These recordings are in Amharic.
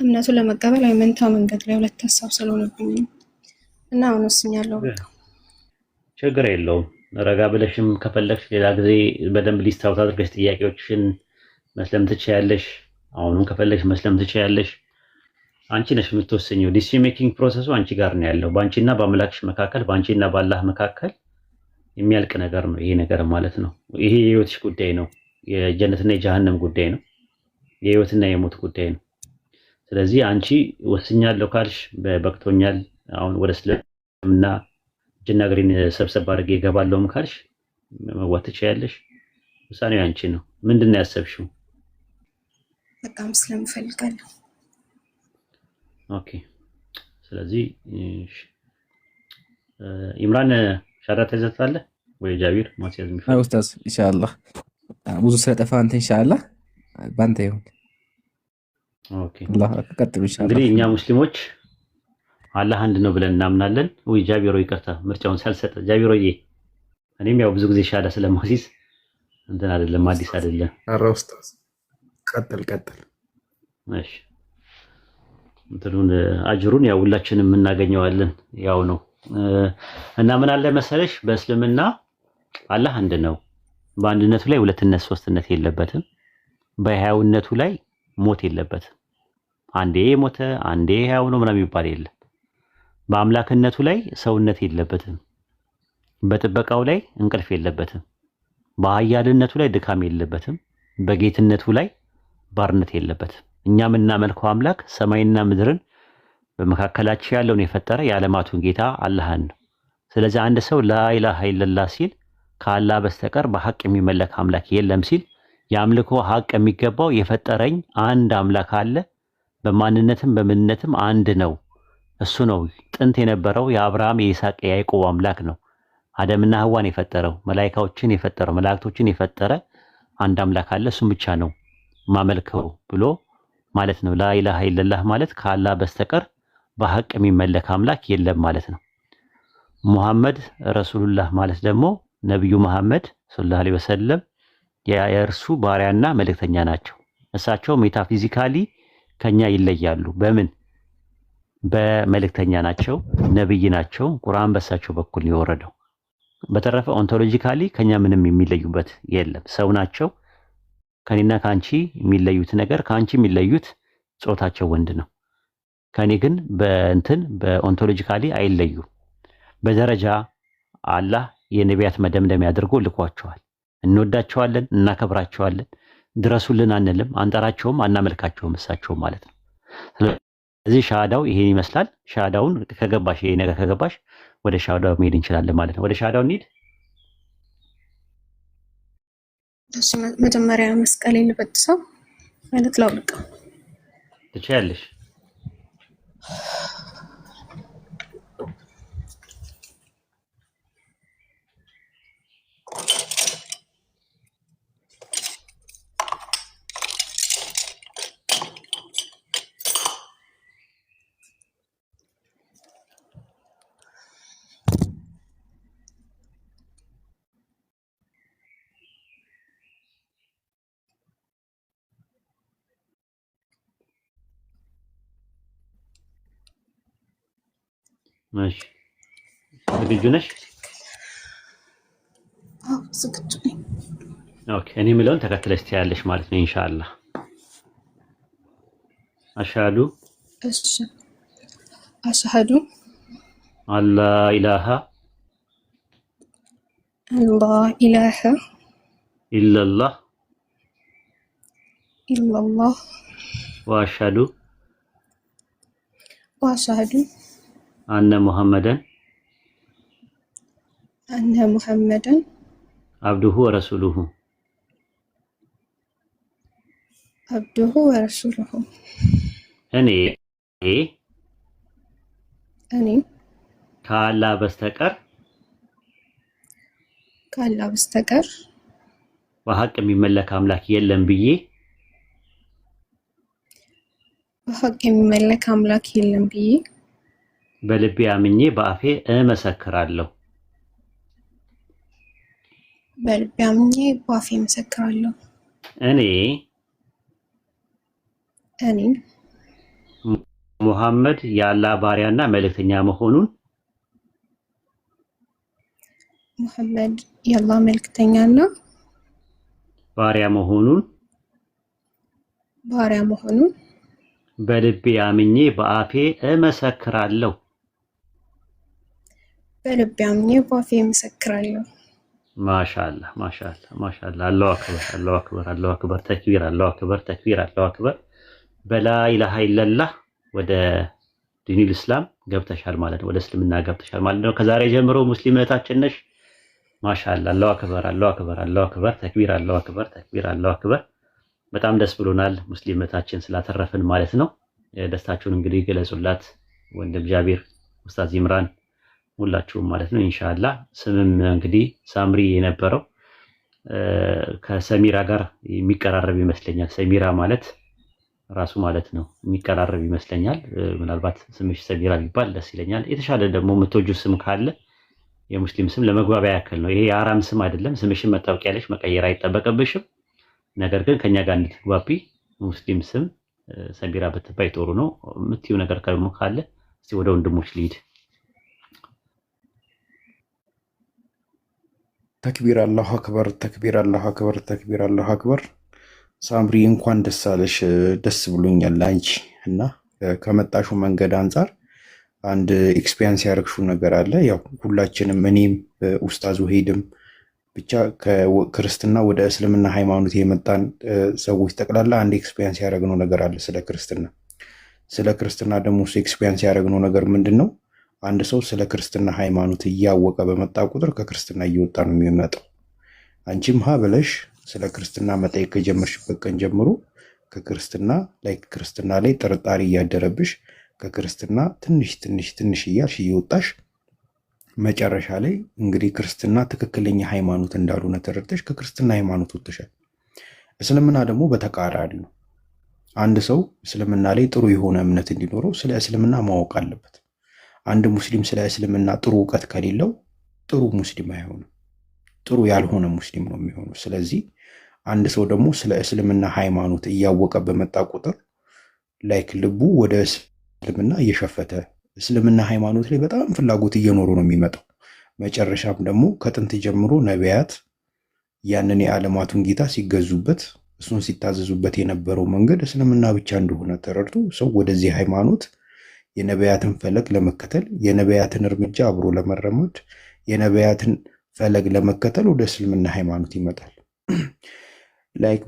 እምነቱን ለመቀበል አይመንታ መንገድ ላይ ሁለት ሀሳብ ስለሆነብኝ እና አሁን ወስኛለሁ። በቃ ችግር የለውም። ረጋ ብለሽም ከፈለግሽ ሌላ ጊዜ በደንብ ሊስት አውት አድርገሽ ጥያቄዎችሽን መስለም ትችያለሽ። አሁንም ከፈለግሽ መስለም ትችያለሽ። አንቺ ነሽ የምትወሰኘው። ዲሲዥን ሜኪንግ ፕሮሰሱ አንቺ ጋር ነው ያለው። በአንቺና በአምላክሽ መካከል፣ በአንቺና በአላህ መካከል የሚያልቅ ነገር ነው ይሄ ነገር ማለት ነው። ይሄ የህይወትሽ ጉዳይ ነው። የጀነትና የጀሃነም ጉዳይ ነው። የህይወትና የሞት ጉዳይ ነው። ስለዚህ አንቺ ወስኛለሁ ካልሽ በቅቶኛል፣ አሁን ወደ እስልምና እጅና እግሬን ሰብሰብ አድርጌ እገባለሁም ካልሽ መግባት ትችያለሽ። ውሳኔው አንቺ ነው። ምንድን ነው ያሰብሽው? በቃ መስለም እፈልጋለሁ። ኦኬ። ስለዚህ ኢምራን ሻዳ ተዘታለህ ወይ ጃቢር ማስያዝ የሚፈልግ ኡስታዝ ኢንሻአላህ ብዙ ስለጠፋ አንተ ኢንሻአላህ ባንተ ይሁን። ኦኬ አላህ ቀጥሉ ኢንሻአላህ። እንግዲህ እኛ ሙስሊሞች አላህ አንድ ነው ብለን እናምናለን። ወይ ጃቢሮ ይቅርታ ምርጫውን ሳልሰጥ ጃቢሮዬ፣ እኔም ያው ብዙ ጊዜ ሻዳ ስለማሲዝ እንትን አይደለም አዲስ አይደለም። ኧረ ኡስታዝ ቀጥል። እሺ እንትኑን አጅሩን ያው ሁላችንም እናገኘዋለን ያው ነው። እና ምን አለ መሰለሽ በእስልምና አላህ አንድ ነው። በአንድነቱ ላይ ሁለትነት ሶስትነት የለበትም። በሕያውነቱ ላይ ሞት የለበትም። አንዴ ሞተ አንዴ ሕያው ነው ምናምን የሚባል የለም። በአምላክነቱ ላይ ሰውነት የለበትም። በጥበቃው ላይ እንቅልፍ የለበትም። በኃያልነቱ ላይ ድካም የለበትም። በጌትነቱ ላይ ባርነት የለበትም። እኛ የምናመልከው አምላክ ሰማይና ምድርን በመካከላቸው ያለውን የፈጠረ የዓለማቱን ጌታ አላህን ነው። ስለዚህ አንድ ሰው ላኢላሃ ኢለላህ ሲል ከአላህ በስተቀር በሐቅ የሚመለክ አምላክ የለም ሲል የአምልኮ ሐቅ የሚገባው የፈጠረኝ አንድ አምላክ አለ፣ በማንነትም በምንነትም አንድ ነው። እሱ ነው ጥንት የነበረው የአብርሃም የይስሐቅ የያዕቆብ አምላክ ነው። አደምና ህዋን የፈጠረው መላእክቶችን የፈጠረው መላእክቶችን የፈጠረ አንድ አምላክ አለ፣ እሱም ብቻ ነው ማመልከው ብሎ ማለት ነው። ላኢላሃ ኢለላህ ማለት ከአላህ በስተቀር በሐቅ የሚመለክ አምላክ የለም ማለት ነው። ሙሐመድ ረሱሉላህ ማለት ደግሞ ነብዩ መሐመድ ሰለላሁ ዐለይሂ ወሰለም የእርሱ ባሪያና መልእክተኛ ናቸው። እሳቸው ሜታፊዚካሊ ከኛ ይለያሉ። በምን? በመልእክተኛ ናቸው፣ ነብይ ናቸው። ቁርአን በእሳቸው በኩል ነው የወረደው። በተረፈ ኦንቶሎጂካሊ ከኛ ምንም የሚለዩበት የለም። ሰው ናቸው። ከኔና ካንቺ የሚለዩት ነገር ካንቺ የሚለዩት ጾታቸው ወንድ ነው። ከኔ ግን በኦንቶሎጂካሊ አይለዩም። በደረጃ አላህ የነቢያት መደምደሚያ አድርጎ ልኳቸዋል። እንወዳቸዋለን፣ እናከብራቸዋለን። ድረሱልን አንልም፣ አንጠራቸውም፣ አናመልካቸውም እሳቸው ማለት ነው። ስለዚህ ሻሃዳው ይሄን ይመስላል። ሻሃዳውን ከገባሽ ይሄ ነገር ከገባሽ ወደ ሻሃዳው መሄድ እንችላለን ማለት ነው። ወደ ሻሃዳው እንሂድ። መጀመሪያ መስቀሌን ልበጥሰው ማለት ላውልቀው ትችያለሽ። እሺ ዝግጁ ነሽ? አዎ ዝግጁ ነኝ። ኦኬ እኔ የምለውን ተከትለሽ ትያለሽ ማለት ነው ኢንሻአላህ። አሽሃዱ አላ ኢላሃ ኢለላህ ወአሽሃዱ አነ ሙሐመደን አብዱሁ ወረሱሉሁ እኔ ከአላህ በስተቀር በሐቅ የሚመለክ አምላክ የለም ብዬ በልቤ አምኜ በአፌ እመሰክራለሁ። እኔ ሙሐመድ የአላህ ባሪያና መልእክተኛ መሆኑን ሙሐመድ የአላህ መልእክተኛና ባሪያ መሆኑን በልቤ አምኜ በአፌ እመሰክራለሁ። ማሻአላህ አላሁ አክበር ተክቢር አላሁ አክበር በላ ኢላሃ ኢለላህ ወደ ዲኑል እስላም ገብተሻል ማለት ነው። ወደ እስልምና ገብተሻል ማለት ነው። ከዛሬ ጀምሮ ሙስሊም እህታችን ነሽ። ማሻአላህ አላሁ አክበር ተክቢር አላሁ አክበር። በጣም ደስ ብሎናል ሙስሊም እህታችን ስላተረፍን ማለት ነው። ደስታችሁን እንግዲህ ገለጹላት ወንድም ጃቢር፣ ኡስታዝ ኢምራን ሁላችሁም ማለት ነው። ኢንሻአላህ ስምም እንግዲህ ሳምሪ የነበረው ከሰሚራ ጋር የሚቀራረብ ይመስለኛል። ሰሚራ ማለት ራሱ ማለት ነው የሚቀራረብ ይመስለኛል። ምናልባት ስምሽ ሰሚራ ቢባል ደስ ይለኛል። የተሻለ ደግሞ የምትወጁ ስም ካለ የሙስሊም ስም ለመግባቢያ ያክል ነው። ይሄ የአራም ስም አይደለም። ስምሽን መታወቂያለሽ መቀየር አይጠበቅብሽም። ነገር ግን ከኛ ጋር እንድትግባቢ ሙስሊም ስም ሰሚራ ብትባይ ጥሩ ነው። የምትይው ነገር ካለ እስቲ ወደ ወንድሞች ልሂድ። ተክቢር አላሁ አክበር ተክቢር አላሁ አክበር ተክቢር አላሁ አክበር። ሳምሪ እንኳን ደስ አለሽ። ደስ ብሎኛል አንቺ እና ከመጣሹ መንገድ አንጻር አንድ ኤክስፒሪየንስ ያደረግሽው ነገር አለ። ያው ሁላችንም እኔም ኡስታዝ ወሂድም ብቻ ከክርስትና ወደ እስልምና ሃይማኖት የመጣን ሰዎች ጠቅላላ አንድ ኤክስፒሪየንስ ያደረግነው ነገር አለ ስለ ክርስትና ደግሞ ኤክስፒሪየንስ ያደረግነው ነገር ምንድን ነው? አንድ ሰው ስለ ክርስትና ሃይማኖት እያወቀ በመጣ ቁጥር ከክርስትና እየወጣ ነው የሚመጣው። አንቺም ሀ ብለሽ ስለ ክርስትና መጠየቅ ከጀመርሽበት ቀን ጀምሮ ክርስትና ላይ ጥርጣሬ እያደረብሽ ከክርስትና ትንሽ እያልሽ እየወጣሽ መጨረሻ ላይ እንግዲህ ክርስትና ትክክለኛ ሃይማኖት እንዳልሆነ ተረድተሽ ከክርስትና ሃይማኖት ወጥተሻል። እስልምና ደግሞ በተቃራኒ ነው። አንድ ሰው እስልምና ላይ ጥሩ የሆነ እምነት እንዲኖረው ስለ እስልምና ማወቅ አለበት። አንድ ሙስሊም ስለ እስልምና ጥሩ እውቀት ከሌለው ጥሩ ሙስሊም አይሆንም፣ ጥሩ ያልሆነ ሙስሊም ነው የሚሆነው። ስለዚህ አንድ ሰው ደግሞ ስለ እስልምና ሃይማኖት እያወቀ በመጣ ቁጥር ልቡ ወደ እስልምና እየሸፈተ እስልምና ሃይማኖት ላይ በጣም ፍላጎት እየኖሩ ነው የሚመጣው። መጨረሻም ደግሞ ከጥንት ጀምሮ ነቢያት ያንን የዓለማቱን ጌታ ሲገዙበት እሱን ሲታዘዙበት የነበረው መንገድ እስልምና ብቻ እንደሆነ ተረድቶ ሰው ወደዚህ ሃይማኖት የነቢያትን ፈለግ ለመከተል የነቢያትን እርምጃ አብሮ ለመረመድ የነቢያትን ፈለግ ለመከተል ወደ እስልምና ሃይማኖት ይመጣል።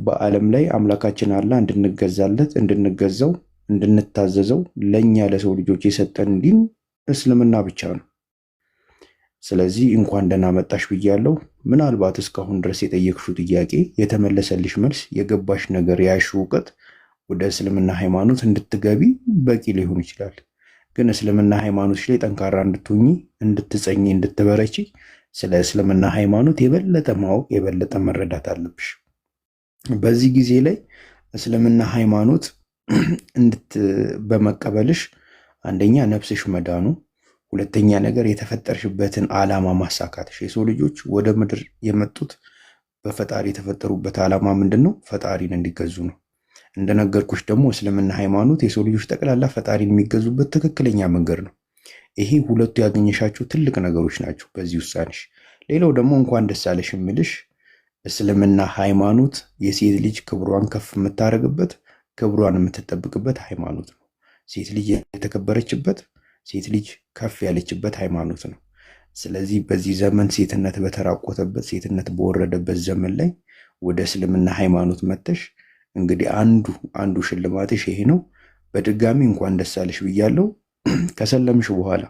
በዓለም ላይ አምላካችን አላህ እንድንገዛለት እንድንገዛው እንድንታዘዘው ለእኛ ለሰው ልጆች የሰጠን ዲን እስልምና ብቻ ነው። ስለዚህ እንኳን ደህና መጣሽ ብያለሁ። ምናልባት እስካሁን ድረስ የጠየቅሽው ጥያቄ የተመለሰልሽ መልስ የገባሽ ነገር ያልሽው እውቀት ወደ እስልምና ሃይማኖት እንድትገቢ በቂ ሊሆን ይችላል። ግን እስልምና ሃይማኖት ላይ ጠንካራ እንድትሆኚ፣ እንድትጸኚ፣ እንድትበረቺ ስለ እስልምና ሃይማኖት የበለጠ ማወቅ የበለጠ መረዳት አለብሽ። በዚህ ጊዜ ላይ እስልምና ሃይማኖት በመቀበልሽ አንደኛ ነፍስሽ መዳኑ፣ ሁለተኛ ነገር የተፈጠርሽበትን ዓላማ ማሳካትሽ። የሰው ልጆች ወደ ምድር የመጡት በፈጣሪ የተፈጠሩበት ዓላማ ምንድን ነው? ፈጣሪን እንዲገዙ ነው። እንደነገርኩሽ ደግሞ እስልምና ሃይማኖት የሰው ልጆች ጠቅላላ ፈጣሪን የሚገዙበት ትክክለኛ መንገድ ነው። ይሄ ሁለቱ ያገኘሻቸው ትልቅ ነገሮች ናቸው በዚህ ውሳኔሽ። ሌላው ደግሞ እንኳን ደስ አለሽ የምልሽ እስልምና ሃይማኖት የሴት ልጅ ክብሯን ከፍ የምታደርግበት ክብሯን የምትጠብቅበት ሃይማኖት ነው። ሴት ልጅ የተከበረችበት፣ ሴት ልጅ ከፍ ያለችበት ሃይማኖት ነው። ስለዚህ በዚህ ዘመን ሴትነት በተራቆተበት፣ ሴትነት በወረደበት ዘመን ላይ ወደ እስልምና ሃይማኖት መጥተሽ እንግዲህ አንዱ ሽልማትሽ ይሄ ነው። በድጋሚ እንኳን ደስ አለሽ ብያለሁ። ከሰለምሽ በኋላ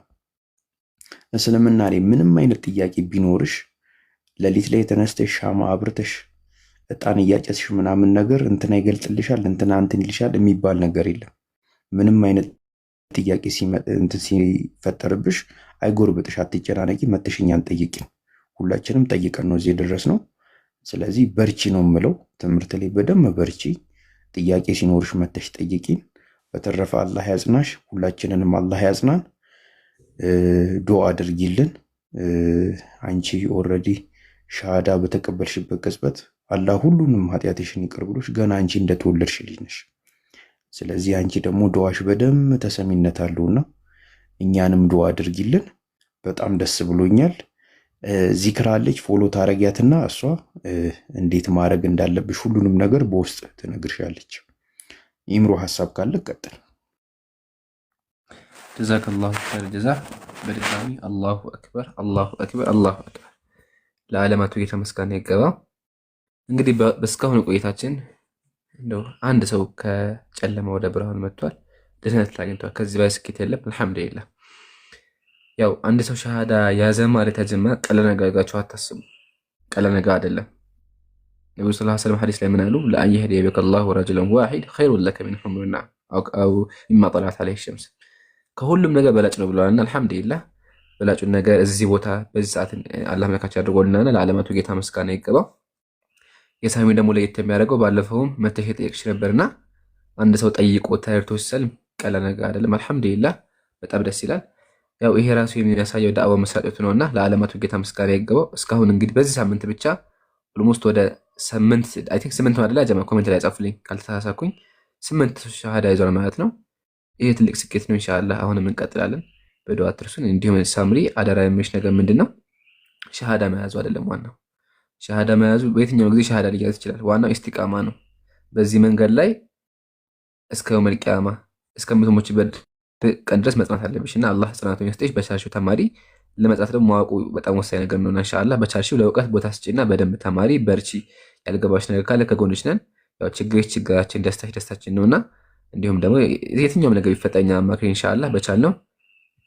እስልምና ላይ ምንም አይነት ጥያቄ ቢኖርሽ ሌሊት ላይ ተነስተሽ ሻማ አብርተሽ እጣን እያጨስሽ ምናምን ነገር እንትና ይገልጽልሻል እንትና እንትን ይልሻል የሚባል ነገር የለም። ምንም አይነት ጥያቄ ሲፈጠርብሽ አይጎርብጥሽ፣ አትጨናነቂ፣ መተሽ እኛን ጠይቂን። ሁላችንም ጠይቀን ነው እዚህ የደረስነው። ስለዚህ በርቺ ነው የምለው። ትምህርት ላይ በደንብ በርቺ። ጥያቄ ሲኖርሽ መተሽ ጠይቂን። በተረፈ አላህ ያጽናሽ፣ ሁላችንንም አላህ ያጽናን። ዱዓ አድርጊልን። አንቺ ኦልሬዲ ሻሃዳ በተቀበልሽበት ቅጽበት አላህ ሁሉንም ኃጢአትሽን ይቅር ብሎሽ ገና አንቺ እንደተወለድሽ ልጅ ነሽ። ስለዚህ አንቺ ደግሞ ዱዓሽ በደንብ ተሰሚነት አለውና እኛንም ዱዓ አድርጊልን። በጣም ደስ ብሎኛል። ዚክር አለች፣ ፎሎ ታረጊያትና እሷ እንዴት ማድረግ እንዳለብሽ ሁሉንም ነገር በውስጥ ትነግርሻለች። ይምሮ ሀሳብ ካለ ቀጥል። ጀዛከላሁ ኸይር ጀዛ። በድጋሚ አላሁ አክበር አላሁ አክበር አላሁ አክበር። ለዓለማቱ ጌታ ምስጋና ይገባ። እንግዲህ በእስካሁን ቆይታችን እንደው አንድ ሰው ከጨለማ ወደ ብርሃን መጥቷል፣ ድህነት አግኝቷል። ከዚህ በላይ ስኬት የለም። አልሐምዱሊላህ። ያው አንድ ሰው ሸሃዳ ያዘ ማለት ያጀማ ቀለል ነገር አድርጋችሁ አታስቡ። ቀለል ነገር አይደለም። ነብዩ ሰለላሁ ዐለይሂ ወሰለም ሐዲስ ላይ ምን አሉ? ለአን የህዲየ ቢከ አላሁ ረጁለን ዋሂድ ኸይሩን ለከ ሚን ሑሙሪ ነዓም አው ሚማ ጠለዐት ዐለይሂ ሸምስ። ከሁሉም ነገር በላጭ ነው ብለዋልና አልሐምዱሊላህ። በላጩን ነገር እዚህ ቦታ በዚህ ሰዓት አላህ መካች አድርጎልናል። ለዓለማቱ ጌታ ምስጋና ይገባው። የሳሚ ደግሞ ለየት የሚያደርገው ባለፈውም መተሽ ጠይቅሽ ነበርና አንድ ሰው ጠይቆ ተርቶ ሲሰልም ቀለል ነገር አይደለም። አልሐምዱሊላህ በጣም ደስ ይላል። ያው ይሄ ራሱ የሚያሳየው ዳዕዋ መስራጨቱ ነውና ለዓለማቱ ጌታ ምስጋና ይገባው። እስካሁን እንግዲህ በዚህ ሳምንት ብቻ ኦልሞስት ወደ 8 ማለት ላይ ጀማ ኮሜንት ላይ ጻፉልኝ ካልተሳሳኩኝ 8 ሸሃዳ ይዟል ማለት ነው። ይሄ ትልቅ ስኬት ነው። ኢንሻአላህ አሁንም እንቀጥላለን። በዱዓ አትርሱን። እንዲሁም ሳምሪ አደራ የሚሽ ነገር ምንድነው? ሸሃዳ መያዙ አይደለም ዋናው። ሸሃዳ መያዙ በየትኛው ጊዜ ሸሃዳ ሊያዝ ይችላል። ዋናው ኢስቲቃማ ነው። በዚህ መንገድ ላይ እስከ የውመል ቂያማ እስከምትሞችበት ቀን ድረስ መጽናት አለብሽ እና አላህ ጽናቱን ይስጥሽ። በቻልሽው ተማሪ። ለመጽናት ደግሞ ማወቁ በጣም ወሳኝ ነገር ነው። ኢንሻአላህ በቻልሽው ለእውቀት ቦታ ስጪና በደንብ ተማሪ፣ በርቺ። ያልገባሽ ነገር ካለ ከጎንሽ ነን። ያው ችግርሽ ችግራችን፣ ደስታሽ ደስታችን ነውና እንዲሁም ደግሞ የትኛውም ነገር ቢፈጠኛ አማክሪ። ኢንሻአላህ በቻልነው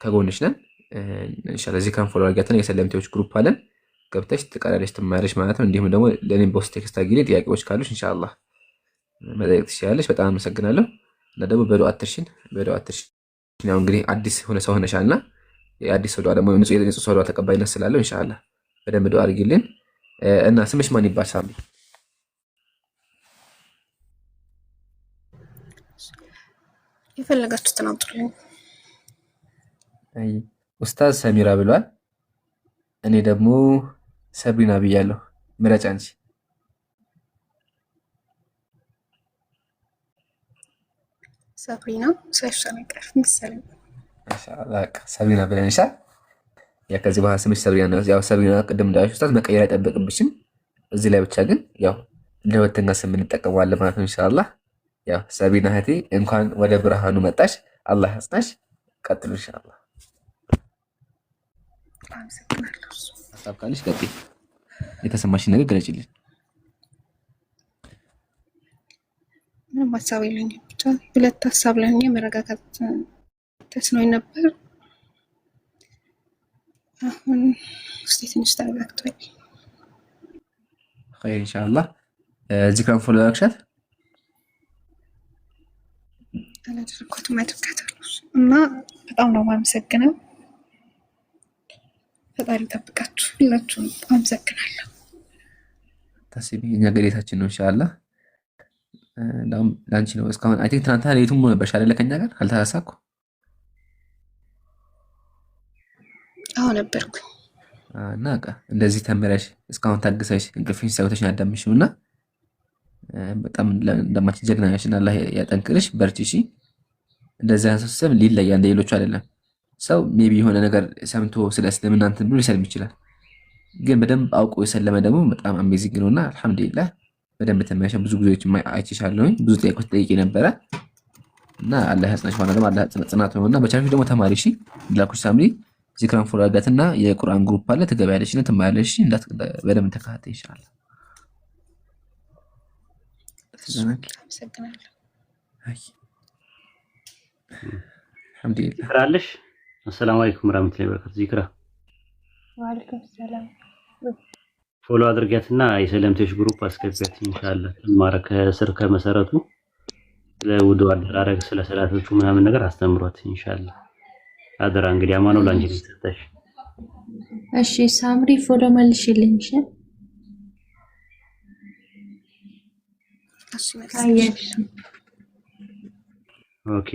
ከጎንሽ ነን። ኢንሻአላህ እዚህ ካን ፎሎ አድርጋትና የሰለምቴዎች ግሩፕ አለን ገብተሽ ትቀራለሽ ትማረሽ ማለት ነው። እንዲሁም ደግሞ ለኔም በውስጥ ቴክስት አድርጊልኝ ጥያቄዎች ካሉሽ ኢንሻአላህ መጠየቅ ትችላለሽ። በጣም አመሰግናለሁ። እና ደግሞ በዱዓ አትርሽን። ያው እንግዲህ አዲስ ሆነ ሰው ሆነሻልና የአዲስ ሰው ዱዓ ደግሞ ንጹህ ሰው ዱዓ ተቀባይነት ስላለው ኢንሻአላህ በደንብ ዱዓ አድርጊልኝ። እና ስምሽ ማን ይባል? ሳሚ የፈለጋችሁትን አውጡልኝ። አይ ኡስታዝ ሰሚራ ብሏል። እኔ ደግሞ ሰብሪና ብያለሁ። ምረጫ አንቺ። ሰብሪና ሰይፈነቀር መሰለኝ። ማሻአላህ ሰብሪና ብለንሻል። ያ ከዚህ በኋላ ስምሽ ሰብሪና ነው። ያው ሰብሪና ቅድም እንዳልሽ ኡስታዝ መቀየር አይጠበቅብሽም። እዚህ ላይ ብቻ ግን ያው ለሁለተኛ ስም እንጠቀመዋለን ማለት ነው ኢንሻአላህ። ያው ሰብሪና እህቴ እንኳን ወደ ብርሃኑ መጣሽ። አላህ ያጽናሽ። ቀጥሉ ኢንሻአላህ። ሀሳብ ካለሽ ቀጥይ። የተሰማሽን ነገር ገለጪልን። ምንም ሀሳብ የለኝም። ብቻ ሁለት ሀሳብ ላይ ሆኜ መረጋጋት ተስኖኝ ነበር። አሁን ውስጤ ትንሽ ተረጋግቷል። ኸይር ኢንሻአላህ። ዚክራን ፎሎ አክሽት አላደረኩትም አድርጋታለሁ እና በጣም ነው የማመሰግነው። ፈጣሪ ይጠብቃችሁ ሁላችሁም። አመሰግናለሁ። ታስቢ እኛ ገዴታችን ነው ኢንሻአላህ። ላንቺ ነው እስካሁን አይ ቲንክ ትናንትና ሌቱም ነበርሽ አይደለ ከኛ ጋር ካልተሳሳኩ? አዎ ነበርኩ። እና እንደዚህ ተመረሽ እስካሁን ታግሰሽ እንቅልፍሽ ሳይወተሽ ያዳምሽውና በጣም እንደማች ጀግና ነሽ እና አላህ ያጠንክርሽ። በርቺ እሺ። እንደዚህ አንሰሰብ ሊለያ እንደ ሌሎቹ አይደለም። ሰው ሜቢ የሆነ ነገር ሰምቶ ስለ እስልምና እንትን ብሎ ሊሰልም ይችላል። ግን በደንብ አውቆ የሰለመ ደግሞ በጣም አሜዚንግ ነውና አልሐምዱሊላህ። በደንብ ተመያሸ ብዙ ጊዜዎች አይችሻለሁኝ። ብዙ ጥያቄዎች ጠይቄ ነበረ እና አላህ ያጽናሽ። ዋና ደግሞ አላህ ጽናት ነውና በቻልሽ ደግሞ ተማሪ እሺ። ላኩሽ ሳምሪ ዚክራን ፎሎ አድርጋትና የቁርአን ግሩፕ አለ ትገበያለሽ እና ትማያለሽ። በደንብ ተከታተይ ኢንሻአላህ። አመሰግናለሁ። አልሐምዱሊላህ። ትራለሽ። አሰላሙ አለይኩም ወራህመቱላሂ ወበረካቱ። ዚክራ ወአለይኩም ሰላም። ፎሎ አድርጊያትና የሰለምቴዎች ግሩፕ አስገቢያት ኢንሻአላህ። ትማረ ከስር ከመሰረቱ ለውዱ አደራረግ ስለ ሰላቶቹ ምናምን ነገር አስተምሯት ኢንሻአላህ። አደራ እንግዲህ አማኑ ላንቺ ተሰጠሽ። እሺ ሳምሪ ፎሎ መልሽልኝ። ኦኬ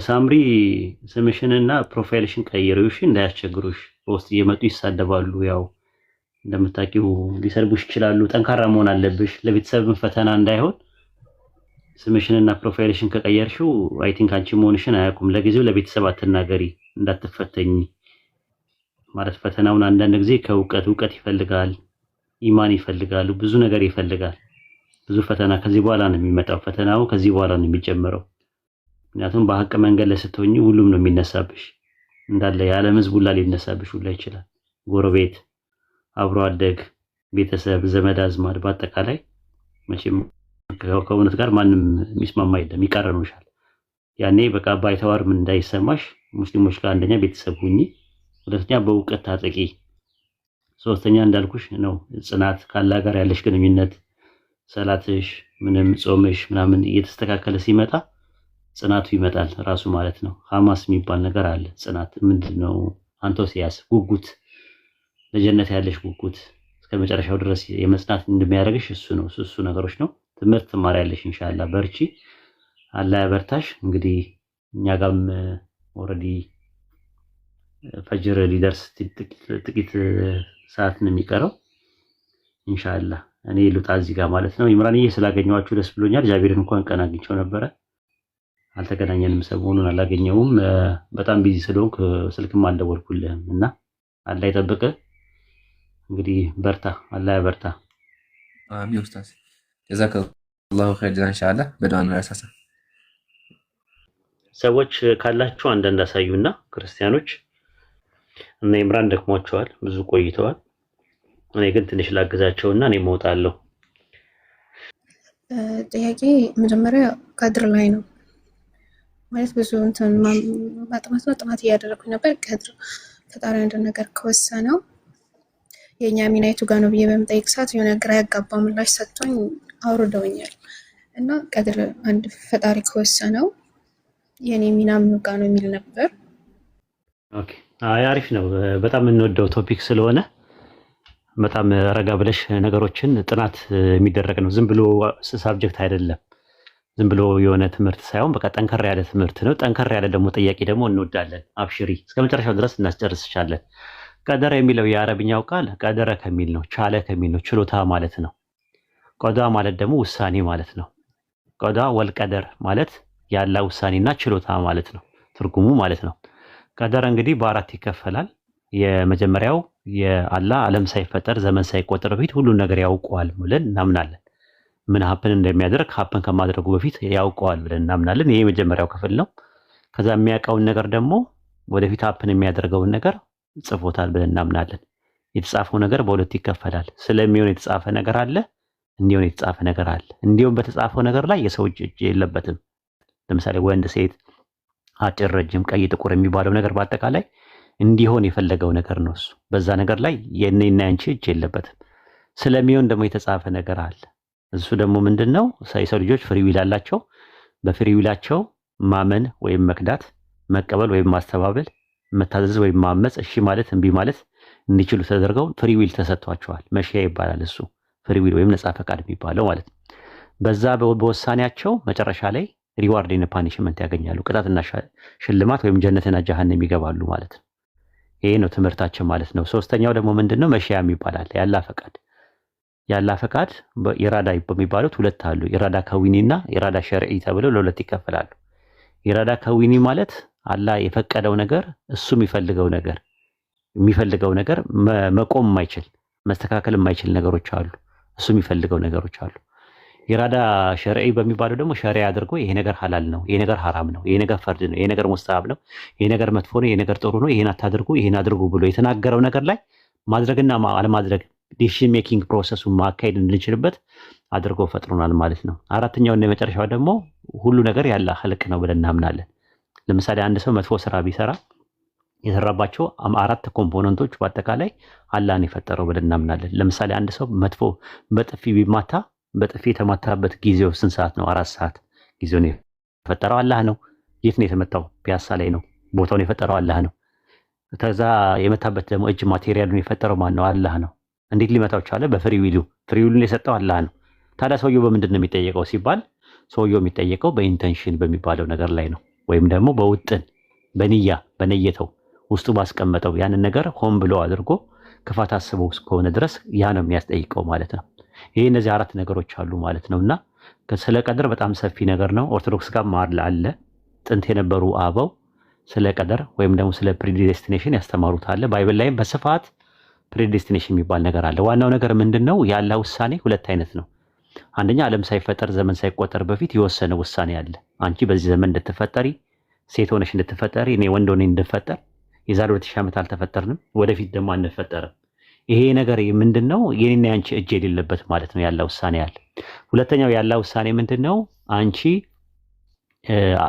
ሳምሪ ስምሽንና ፕሮፋይልሽን ቀይሪው እሺ፣ እንዳያስቸግሩሽ። በውስጥ እየመጡ ይሳደባሉ። ያው እንደምታውቂው ሊሰርቡሽ ይችላሉ። ጠንካራ መሆን አለብሽ። ለቤተሰብም ፈተና እንዳይሆን ስምሽንና ፕሮፋይልሽን ከቀየርሽው አይ ቲንክ አንቺ መሆንሽን አያውቁም። ለጊዜው ለቤተሰብ አትናገሪ እንዳትፈተኝ ማለት ፈተናውን አንዳንድ ጊዜ ከእውቀት ይፈልጋል፣ ኢማን ይፈልጋል፣ ብዙ ነገር ይፈልጋል። ብዙ ፈተና ከዚህ በኋላ ነው የሚመጣው። ፈተናው ከዚህ በኋላ ነው የሚጀምረው። ምክንያቱም በሐቅ መንገድ ላይ ስትሆኚ ሁሉም ነው የሚነሳብሽ። እንዳለ የዓለም ሕዝብ ሁላ ሊነሳብሽ ሁላ ይችላል። ጎረቤት፣ አብሮ አደግ፣ ቤተሰብ፣ ዘመድ አዝማድ በአጠቃላይ መቼም ከእውነት ጋር ማንም የሚስማማ የለም፣ ይቃረኑሻል። ያኔ በቃ ባይተዋር ምን እንዳይሰማሽ ሙስሊሞች ጋር አንደኛ ቤተሰብ ሁኚ፣ ሁለተኛ በእውቀት ታጠቂ፣ ሶስተኛ እንዳልኩሽ ነው ጽናት ካላህ ጋር ያለሽ ግንኙነት ሰላትሽ ምንም ጾምሽ ምናምን እየተስተካከለ ሲመጣ ጽናቱ ይመጣል ራሱ ማለት ነው። ሐማስ የሚባል ነገር አለ። ጽናት ምንድነው? አንቶሲያስ ጉጉት፣ ለጀነት ያለሽ ጉጉት እስከ መጨረሻው ድረስ የመጽናት እንደሚያደርግሽ እሱ ነው። እሱ ነገሮች ነው። ትምህርት ትማሪያለሽ ኢንሻአላህ። በርቺ፣ አላህ ያበርታሽ። እንግዲህ እኛ ጋርም ኦልሬዲ ፈጅር ሊደርስ ጥቂት ሰዓት ነው የሚቀረው ኢንሻአላህ። እኔ ልውጣ እዚህ ጋር ማለት ነው። ኢምራንዬ ስላገኘኋችሁ ደስ ብሎኛል። ጃቢርን እንኳን ቀን አግኝቼው ነበረ፣ አልተገናኘንም። ሰሞኑን አላገኘውም። በጣም ቢዚ ስለሆንኩ ስልክም አልደወልኩልህም እና አላህ ይጠብቅህ። እንግዲህ በርታ፣ አላህ ያበርታ። አሚን ኡስታዝ ጀዛከላሁ ኸይር ኢንሻአላህ። በዱዓ እንረሳሳ። ሰዎች ካላችሁ አንዳንድ አሳዩና ክርስቲያኖች እና ኢምራን ደክሟቸዋል፣ ብዙ ቆይተዋል። እኔ ግን ትንሽ ላግዛቸውና እኔ እወጣለሁ። ጥያቄ መጀመሪያ ቀድር ላይ ነው ማለት ብዙ እንትን ማጥናት ነው ጥናት እያደረኩኝ ነበር። ቀድር ፈጣሪ አንድ ነገር ከወሰነው የኛ ሚና የቱ ጋር ነው ብዬ በምጠይቅ ሰዓት የሆነ ግራ ያጋባ ምላሽ ሰጥቶኝ አውርደውኛል። እና ቀድር አንድ ፈጣሪ ከወሰነው የኔ ሚና ምን ጋር ነው የሚል ነበር። ኦኬ አሪፍ ነው። በጣም የምንወደው ቶፒክ ስለሆነ በጣም ረጋ ብለሽ ነገሮችን ጥናት የሚደረግ ነው። ዝም ብሎ ሳብጀክት አይደለም። ዝም ብሎ የሆነ ትምህርት ሳይሆን በቃ ጠንከር ያለ ትምህርት ነው። ጠንከር ያለ ደግሞ ጥያቄ ደግሞ እንወዳለን። አብሽሪ፣ እስከ መጨረሻው ድረስ እናስጨርስሻለን። ቀደረ የሚለው የአረብኛው ቃል ቀደረ ከሚል ነው፣ ቻለ ከሚል ነው፣ ችሎታ ማለት ነው። ቀዳ ማለት ደግሞ ውሳኔ ማለት ነው። ቀዳ ወልቀደር ማለት ያላ ውሳኔና ችሎታ ማለት ነው፣ ትርጉሙ ማለት ነው። ቀደረ እንግዲህ በአራት ይከፈላል። የመጀመሪያው የአላህ ዓለም ሳይፈጠር ዘመን ሳይቆጠር በፊት ሁሉን ነገር ያውቀዋል ብለን እናምናለን። ምን ሀፕን እንደሚያደርግ ሀፕን ከማድረጉ በፊት ያውቀዋል ብለን እናምናለን። ይሄ የመጀመሪያው ክፍል ነው። ከዛ የሚያውቀውን ነገር ደግሞ ወደፊት ሀፕን የሚያደርገውን ነገር ጽፎታል ብለን እናምናለን። የተጻፈው ነገር በሁለት ይከፈላል። ስለሚሆን የተጻፈ ነገር አለ፣ እንዲሆን የተጻፈ ነገር አለ። እንዲሁም በተጻፈው ነገር ላይ የሰው እጅ የለበትም። ለምሳሌ ወንድ፣ ሴት፣ አጭር፣ ረጅም፣ ቀይ፣ ጥቁር የሚባለው ነገር በአጠቃላይ እንዲሆን የፈለገው ነገር ነው። እሱ በዛ ነገር ላይ የኔና ያንቺ እጅ የለበትም። ስለሚሆን ደግሞ የተጻፈ ነገር አለ። እሱ ደግሞ ምንድነው? የሰው ልጆች ፍሪ ዊል አላቸው። በፍሪ ዊላቸው ማመን ወይም መክዳት፣ መቀበል ወይም ማስተባበል፣ መታዘዝ ወይም ማመጽ፣ እሺ ማለት እምቢ ማለት እንዲችሉ ተደርገው ፍሪ ዊል ተሰጥቷቸዋል። መሽያ ይባላል እሱ ፍሪ ዊል ወይም ነጻ ፈቃድ የሚባለው ማለት ነው። በዛ በውሳኔያቸው መጨረሻ ላይ ሪዋርድ እና ፓኒሽመንት ያገኛሉ። ቅጣትና ሽልማት ወይም ጀነትና ጀሃነም ይገባሉ ማለት ነው። ይሄ ነው ትምህርታችን ማለት ነው። ሶስተኛው ደግሞ ምንድነው? መሽያ ይባላል። ያላ ፈቃድ ያላ ፈቃድ ኢራዳ በሚባሉት ሁለት አሉ። ኢራዳ ከዊኒና ኢራዳ ሸርዒ ተብለው ለሁለት ይከፈላሉ። ኢራዳ ከዊኒ ማለት አላህ የፈቀደው ነገር እሱ የሚፈልገው ነገር መቆም የማይችል መስተካከል የማይችል ነገሮች አሉ። እሱ የሚፈልገው ነገሮች አሉ። ኢራዳ ሸርዒ በሚባለው ደግሞ ሸሪዓ አድርጎ ይሄ ነገር ሐላል ነው፣ ይሄ ነገር ሐራም ነው፣ ይሄ ነገር ፈርድ ነው፣ ይሄ ነገር ሙስተሐብ ነው፣ ይሄ ነገር መጥፎ ነው፣ ይሄ ነገር ጥሩ ነው፣ ይሄን አታድርጉ፣ ይሄን አድርጉ ብሎ የተናገረው ነገር ላይ ማድረግና አለማድረግ ዲሲሽን ሜኪንግ ፕሮሰሱን ማካሄድ እንድንችልበት አድርጎ ፈጥሮናል ማለት ነው። አራተኛው እና የመጨረሻው ደግሞ ሁሉ ነገር ያለ ኸልቅ ነው ብለን እናምናለን። ለምሳሌ አንድ ሰው መጥፎ ስራ ቢሰራ የሰራባቸው አራት ኮምፖነንቶች በአጠቃላይ አላህን የፈጠረው ብለን እናምናለን። ለምሳሌ አንድ ሰው መጥፎ በጥፊ ቢማታ በጥፊ የተማታበት ጊዜው ስንት ሰዓት ነው? 4 ሰዓት። ጊዜውን የፈጠረው አላህ ነው። የት ነው የተመታው? ፒያሳ ላይ ነው። ቦታውን የፈጠረው አላህ ነው። ከዛ የመታበት ደግሞ እጅ ማቴሪያሉን የፈጠረው ማን ነው? አላህ ነው። እንዴት ሊመታው ቻለ? በፍሪ ዊሉን የሰጠው አላህ ነው። ታዲያ ሰውየው በምንድን ነው የሚጠየቀው ሲባል ሰውየው የሚጠየቀው በኢንተንሽን በሚባለው ነገር ላይ ነው። ወይም ደግሞ በውጥን በንያ በነየተው ውስጡ ባስቀመጠው ያንን ነገር ሆን ብሎ አድርጎ ክፋት አስበው እስከሆነ ድረስ ያ ነው የሚያስጠይቀው ማለት ነው። ይሄ እነዚህ አራት ነገሮች አሉ ማለት ነውና ስለ ቀድር በጣም ሰፊ ነገር ነው። ኦርቶዶክስ ጋር ማርላ አለ። ጥንት የነበሩ አበው ስለ ቀደር ወይም ደግሞ ስለ ፕሪዲስቲኔሽን ያስተማሩት አለ። ባይብል ላይም በስፋት ፕሪዲስቲኔሽን የሚባል ነገር አለ። ዋናው ነገር ምንድነው? ያለ ውሳኔ ሁለት አይነት ነው። አንደኛ ዓለም ሳይፈጠር ዘመን ሳይቆጠር በፊት የወሰነ ውሳኔ አለ። አንቺ በዚህ ዘመን እንድትፈጠሪ፣ ሴት ሆነሽ እንድትፈጠሪ፣ እኔ ወንድ ሆኜ እንድፈጠር የዛሬ 2000 ዓመት አልተፈጠርንም፣ ወደፊት ደግሞ አንፈጠርም። ይሄ ነገር ምንድነው? የኔና ያንቺ እጅ የሌለበት ማለት ነው። ያለ ውሳኔ አለ። ሁለተኛው ያለ ውሳኔ ምንድነው? አንቺ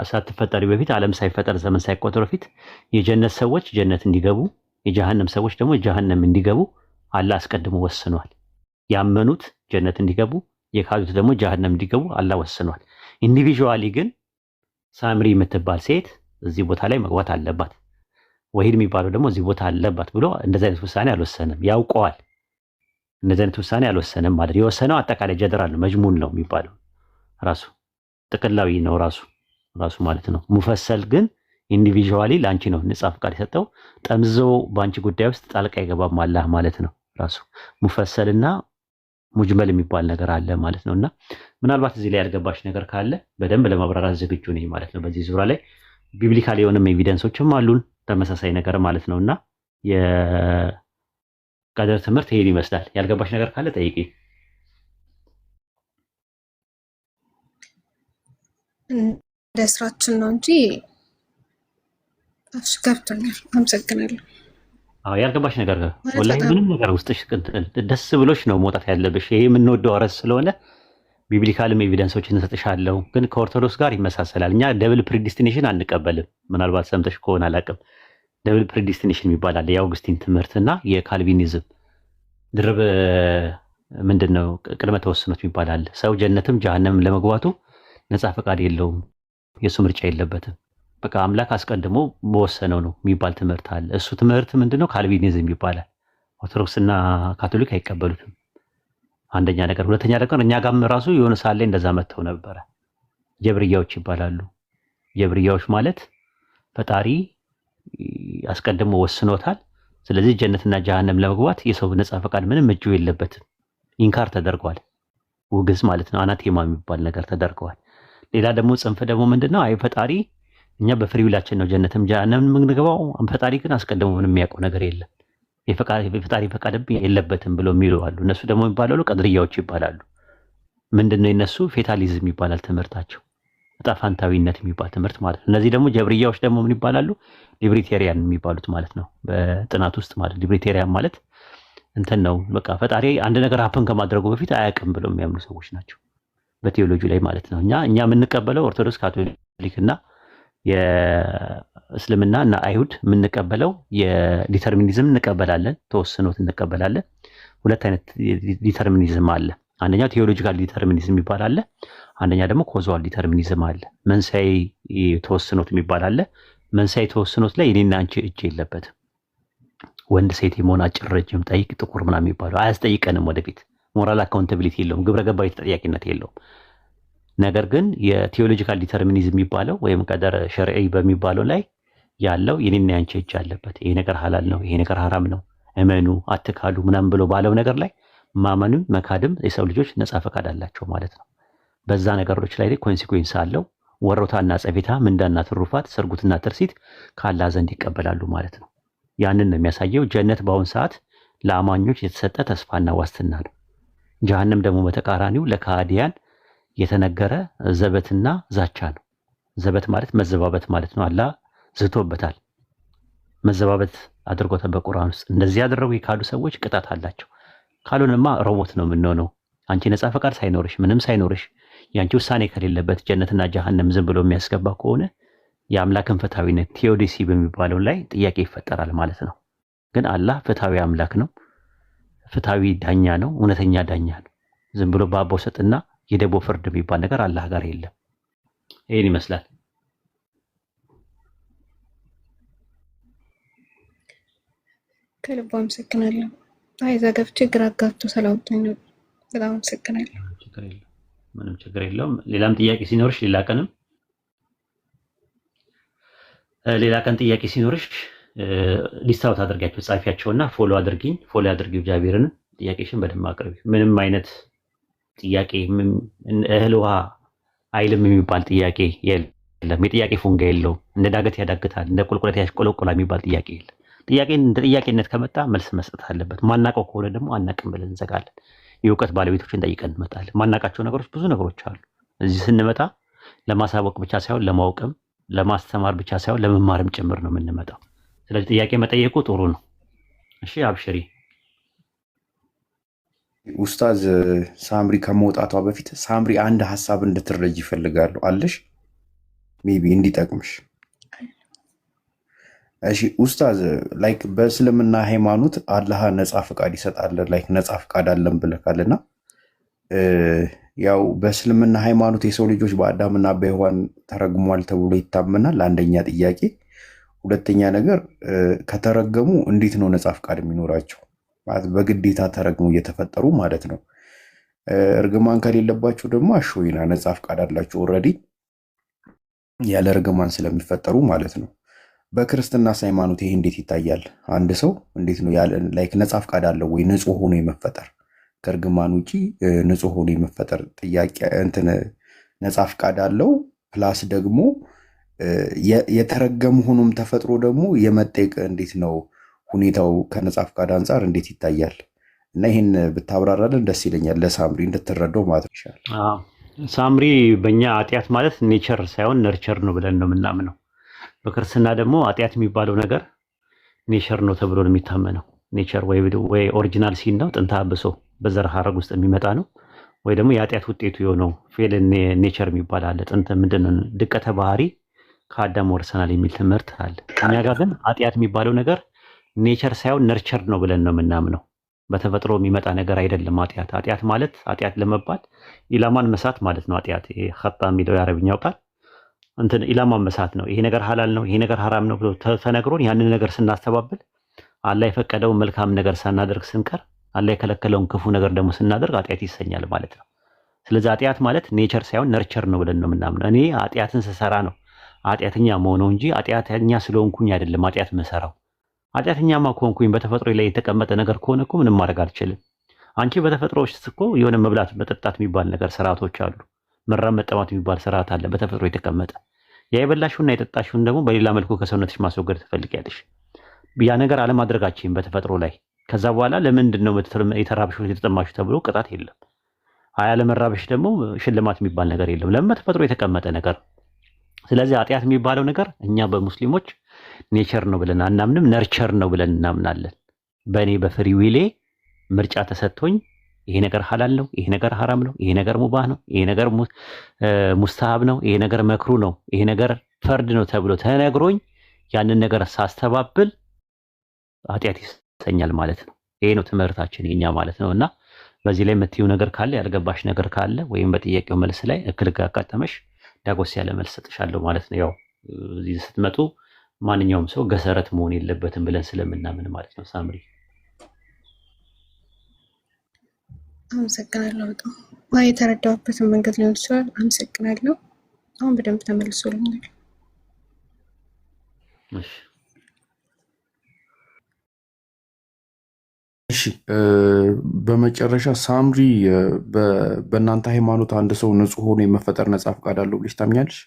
ሳትፈጠሪ በፊት ዓለም ሳይፈጠር ዘመን ሳይቆጠር በፊት የጀነት ሰዎች ጀነት እንዲገቡ፣ የጀሃነም ሰዎች ደግሞ ጀሃነም እንዲገቡ አላህ አስቀድሞ ወስኗል። ያመኑት ጀነት እንዲገቡ፣ የካዱት ደግሞ ጀሃነም እንዲገቡ አላህ ወስኗል። ኢንዲቪዥዋሊ ግን ሳምሪ የምትባል ሴት እዚህ ቦታ ላይ መግባት አለባት፣ ወሂድ የሚባለው ደግሞ እዚህ ቦታ አለባት ብሎ እንደዚህ አይነት ውሳኔ አልወሰንም። ያውቀዋል። እንደዚህ አይነት ውሳኔ አልወሰንም ማለት የወሰነው አጠቃላይ ጀነራል ነው፣ መጅሙን ነው የሚባለው ራሱ ጥቅላዊ ነው ራሱ ማለት ነው። ሙፈሰል ግን ኢንዲቪዥዋሊ ለአንቺ ነው ነጻ ፍቃድ የሰጠው። ጠምዞ በአንቺ ጉዳይ ውስጥ ጣልቃ አይገባም አላህ ማለት ነው። ራሱ ሙፈሰልና ሙጅመል የሚባል ነገር አለ ማለት ነውና ምናልባት እዚህ ላይ ያልገባሽ ነገር ካለ በደንብ ለማብራራት ዝግጁ ነኝ ማለት ነው። በዚህ ዙሪያ ላይ ቢብሊካል የሆነም ኤቪደንሶችም አሉን ተመሳሳይ ነገር ማለት ነውና የቀደር ትምህርት ይሄን ይመስላል። ያልገባሽ ነገር ካለ ጠይቂ። እንደ ስራችን ነው እንጂ እሺ ገብቶኛል። አመሰግናለሁ። አዎ ያልገባሽ ነገር ወላሂ ምንም ነገር ውስጥሽ ደስ ብሎሽ ነው መውጣት ያለብሽ። ይሄ የምንወደው አረስ ስለሆነ ቢብሊካልም ኤቪደንሶችን እንሰጥሻለሁ፣ ግን ከኦርቶዶክስ ጋር ይመሳሰላል። እኛ ደብል ፕሪዲስቲኔሽን አንቀበልም። ምናልባት ሰምተሽ ከሆነ አላውቅም። ደብል ፕሪዲስቲኔሽን ይባላል የአውግስቲን ትምህርትና የካልቪኒዝም ድርብ ምንድነው ቅድመ ተወስኖት ይባላል። ሰው ጀነትም ጀሃነምም ለመግባቱ ነፃ ፈቃድ የለውም፣ የሱ ምርጫ የለበትም። በቃ አምላክ አስቀድሞ በወሰነው ነው የሚባል ትምህርት አለ። እሱ ትምህርት ምንድነው? ካልቪኒዝም ይባላል። ኦርቶዶክስና ካቶሊክ አይቀበሉትም። አንደኛ ነገር። ሁለተኛ ነገር እኛ ጋርም ራሱ የሆነ ሳለ እንደዛ መተው ነበረ። ጀብርያዎች ይባላሉ። ጀብርያዎች ማለት ፈጣሪ አስቀድሞ ወስኖታል። ስለዚህ ጀነትና ጀሃነም ለመግባት የሰው ነፃ ፈቃድ ምንም እጁ የለበትም። ኢንካር ተደርጓል። ውግዝ ማለት ነው። አናቴማ የሚባል ነገር ተደርገዋል። ሌላ ደግሞ ጽንፍ ደግሞ ምንድነው? አይ ፈጣሪ እኛ በፍሪዊላችን ነው ጀነትም ጀሃነም የምንገባው፣ ፈጣሪ ግን አስቀድሞ ምንም የሚያውቀው ነገር የለም፣ የፈጣሪ ፈቃድ የለበትም ብሎ የሚሉ አሉ። እነሱ ደግሞ የሚባላሉ ቀድርያዎች ይባላሉ። ምንድነው የነሱ ፌታሊዝም ይባላል ትምህርታቸው፣ እጣፋንታዊነት የሚባል ትምህርት ማለት ነው። እነዚህ ደግሞ ጀብርያዎች ደግሞ ምን ይባላሉ? ሊብሪቴሪያን የሚባሉት ማለት ነው በጥናት ውስጥ ማለት ሊብሪቴሪያን ማለት እንትን ነው። በቃ ፈጣሪ አንድ ነገር ሀፕን ከማድረጉ በፊት አያውቅም ብለው የሚያምኑ ሰዎች ናቸው በቴዎሎጂ ላይ ማለት ነው። እኛ የምንቀበለው ኦርቶዶክስ ካቶሊክና የእስልምና እና አይሁድ የምንቀበለው የዲተርሚኒዝም እንቀበላለን፣ ተወስኖት እንቀበላለን። ሁለት አይነት ዲተርሚኒዝም አለ። አንደኛው ቴዎሎጂካል ዲተርሚኒዝም የሚባል አለ። አንደኛ ደግሞ ኮዛል ዲተርሚኒዝም አለ። መንሳይ ተወስኖት የሚባል አለ። መንሳይ ተወስኖት ላይ የኔና አንቺ እጅ የለበትም። ወንድ ሴት የመሆን አጭር፣ ረጅም፣ ጠይቅ፣ ጥቁር ምናምን የሚባለው አያስጠይቀንም። ወደፊት ሞራል አካውንታቢሊቲ የለውም፣ ግብረ ገባዊ ተጠያቂነት የለውም። ነገር ግን የቴዎሎጂካል ዲተርሚኒዝም የሚባለው ወይም ቀደር ሸርዒ በሚባለው ላይ ያለው የኔና ያንቺ እጅ አለበት። ይሄ ነገር ሐላል ነው፣ ይሄ ነገር ሐራም ነው፣ እመኑ አትካዱ ምናምን ብሎ ባለው ነገር ላይ ማመንም መካድም የሰው ልጆች ነፃ ፈቃድ አላቸው ማለት ነው። በዛ ነገሮች ላይ ኮንሲኩዌንስ አለው። ወሮታና ጸፌታ፣ ምንዳና ትሩፋት፣ ሰርጉትና ትርሲት ከአላህ ዘንድ ይቀበላሉ ማለት ነው። ያንን ነው የሚያሳየው። ጀነት በአሁን ሰዓት ለአማኞች የተሰጠ ተስፋና ዋስትና ነው። ጀሃነም ደግሞ በተቃራኒው ለካህዲያን የተነገረ ዘበትና ዛቻ ነው። ዘበት ማለት መዘባበት ማለት ነው። አላህ ዝቶበታል፣ መዘባበት አድርጎታል በቁርአን ውስጥ። እንደዚህ ያደረጉ የካዱ ሰዎች ቅጣት አላቸው። ካልሆነማ ሮቦት ነው የምንሆነው። አንቺ ነፃ ፈቃድ ሳይኖርሽ ምንም ሳይኖርሽ የአንቺ ውሳኔ ከሌለበት ጀነትና ጀሃነም ዝም ብሎ የሚያስገባ ከሆነ የአምላክን ፍትሐዊነት ቴዎዲሲ በሚባለው ላይ ጥያቄ ይፈጠራል ማለት ነው። ግን አላህ ፍትሐዊ አምላክ ነው፣ ፍትሐዊ ዳኛ ነው፣ እውነተኛ ዳኛ ነው። ዝም ብሎ በአቦ ሰጥና የደቦ ፍርድ የሚባል ነገር አላህ ጋር የለም። ይሄን ይመስላል። ከልብ አመሰግናለሁ። አይዛ ገብቼ ግራ አጋብቶ ስላወጣኝ ነው። በጣም አመሰግናለሁ። ምንም ችግር የለውም። ሌላም ጥያቄ ሲኖርሽ ሌላ ቀን ጥያቄ ሲኖርሽ ሊስታውት አድርጋችሁ ጻፊያቸውና ፎሎ አድርጊኝ። ፎሎ አድርጊው ጃቢርን። ጥያቄሽን በደንብ አቅርቢ። ምንም አይነት ጥያቄ እህል ውሃ አይልም የሚባል ጥያቄ የለም። የጥያቄ ፉንጋ የለውም። እንደ ዳገት ያዳግታል፣ እንደ ቁልቁለት ያሽቆለቆላል የሚባል ጥያቄ የለም። ጥያቄን እንደ ጥያቄነት ከመጣ መልስ መስጠት አለበት። ማናቀው ከሆነ ደግሞ አናቅም ብለን እንዘጋለን። የእውቀት ባለቤቶችን ጠይቀን እንመጣለን። ማናቃቸው ነገሮች ብዙ ነገሮች አሉ። እዚህ ስንመጣ ለማሳወቅ ብቻ ሳይሆን ለማወቅም ለማስተማር ብቻ ሳይሆን ለመማርም ጭምር ነው የምንመጣው። ስለዚህ ጥያቄ መጠየቁ ጥሩ ነው። እሺ አብሽሪ። ኡስታዝ ሳምሪ ከመውጣቷ በፊት ሳምሪ አንድ ሀሳብ እንድትረጅ ይፈልጋሉ አለሽ ሜቢ እንዲጠቅምሽ። እሺ ኡስታዝ ላይክ በእስልምና ሃይማኖት አላህ ነፃ ፍቃድ ይሰጣል፣ ላይክ ነፃ ፍቃድ አለን ብለካልና ያው በእስልምና ሃይማኖት የሰው ልጆች በአዳምና በሔዋን ተረግሟል ተብሎ ይታመናል። አንደኛ ጥያቄ። ሁለተኛ ነገር ከተረገሙ እንዴት ነው ነፃ ፍቃድ የሚኖራቸው? ማለት በግዴታ ተረግሞ እየተፈጠሩ ማለት ነው። እርግማን ከሌለባቸው ደግሞ አሾይና ነፃ ፍቃድ አላቸው ኦልሬዲ ያለ እርግማን ስለሚፈጠሩ ማለት ነው። በክርስትና ሃይማኖት ይሄ እንዴት ይታያል? አንድ ሰው እንዴት ነው ያለ ላይክ ነፃ ፍቃድ አለው ወይ ንጹህ ሆኖ የመፈጠር ከእርግማን ውጪ ንጹህ ሆኖ የመፈጠር ጥያቄ እንትን ነፃ ፍቃድ አለው። ፕላስ ደግሞ የተረገሙ ሆኖም ተፈጥሮ ደግሞ የመጠየቅ እንዴት ነው ሁኔታው ከነፃ ፍቃድ አንጻር እንዴት ይታያል? እና ይህን ብታብራራለን ደስ ይለኛል፣ ለሳምሪ እንድትረዳው ማለት ይሻላል። ሳምሪ በእኛ ኃጢአት ማለት ኔቸር ሳይሆን ነርቸር ነው ብለን ነው የምናምነው። በክርስትና ደግሞ ኃጢአት የሚባለው ነገር ኔቸር ነው ተብሎ ነው የሚታመነው። ኔቸር ወይ ኦሪጂናል ሲን ነው ጥንተ አብሶ በዘር ሐረግ ውስጥ የሚመጣ ነው፣ ወይ ደግሞ የኃጢአት ውጤቱ የሆነው ፌል ኔቸር የሚባል አለ። ጥንት ምንድን ነው ድቀተ ባህሪ ከአዳም ወርሰናል የሚል ትምህርት አለ። እኛ ጋር ግን ኃጢአት የሚባለው ነገር ኔቸር ሳይሆን ነርቸር ነው ብለን ነው የምናምነው። በተፈጥሮ የሚመጣ ነገር አይደለም። ኃጢአት ማለት ኃጢአት ለመባል ኢላማን መሳት ማለት ነው። ኃጢአት ኸጣ የሚለው የአረብኛው ቃል እንትን ኢላማን መሳት ነው። ይሄ ነገር ሐላል ነው፣ ይሄ ነገር ሐራም ነው ብሎ ተነግሮን ያንን ነገር ስናስተባብል አላህ የፈቀደውን መልካም ነገር ሳናደርግ ስንቀር አላህ የከለከለውን ክፉ ነገር ደግሞ ስናደርግ ኃጢአት ይሰኛል ማለት ነው። ስለዚህ ኃጢአት ማለት ኔቸር ሳይሆን ነርቸር ነው ብለን ነው የምናምነው። እኔ ኃጢአትን ስሰራ ነው ኃጢአተኛ መሆነው እንጂ ኃጢአተኛ ስለሆንኩኝ አይደለም ኃጢአት መሰራው። ኃጢአተኛማ ከሆንኩኝ በተፈጥሮ ላይ የተቀመጠ ነገር ከሆነ እኮ ምንም ማድረግ አልችልም። አንቺ በተፈጥሮ ውስጥ እኮ የሆነ መብላት መጠጣት የሚባል ነገር ስርዓቶች አሉ። መራብ መጠማት የሚባል ስርዓት አለ በተፈጥሮ የተቀመጠ። ያ የበላሽውና የጠጣሽውን ደግሞ በሌላ መልኩ ከሰውነትሽ ማስወገድ ትፈልጊያለሽ። ያ ነገር አለማድረጋችን በተፈጥሮ ላይ ከዛ በኋላ ለምንድን ነው የተራብሽው የተጠማሽው ተብሎ ቅጣት የለም። አለመራብሽ ደግሞ ሽልማት የሚባል ነገር የለም። ለምን? በተፈጥሮ የተቀመጠ ነገር። ስለዚህ ኃጢአት የሚባለው ነገር እኛ በሙስሊሞች ኔቸር ነው ብለን አናምንም፣ ነርቸር ነው ብለን እናምናለን። በእኔ በፍሪ ዊሌ ምርጫ ተሰጥቶኝ ይሄ ነገር ሐላል ነው፣ ይሄ ነገር ሐራም ነው፣ ይሄ ነገር ሙባህ ነው፣ ይሄ ነገር ሙስተሃብ ነው፣ ይሄ ነገር መክሩ ነው፣ ይሄ ነገር ፈርድ ነው ተብሎ ተነግሮኝ ያንን ነገር ሳስተባብል ኃጢአት ይሰኛል ማለት ነው። ይሄ ነው ትምህርታችን የኛ ማለት ነው። እና በዚህ ላይ የምትይው ነገር ካለ ያልገባሽ ነገር ካለ ወይም በጥያቄው መልስ ላይ እክል ካጋጠመሽ ዳጎስ ያለ መልስ ሰጥሻለሁ ማለት ነው። ያው እዚህ ስትመጡ ማንኛውም ሰው ገሰረት መሆን የለበትም ብለን ስለምናምን ማለት ነው። ሳምሪ አመሰግናለሁ። በጣም የተረዳሁበትን መንገድ ሊሆን ይችላል። አመሰግናለሁ። አሁን በደንብ ተመልሶልኛል። እሺ በመጨረሻ ሳምሪ በእናንተ ሃይማኖት አንድ ሰው ንጹህ ሆኖ የመፈጠር ነፃ ፈቃድ አለው ብለሽ ታምኛለሽ?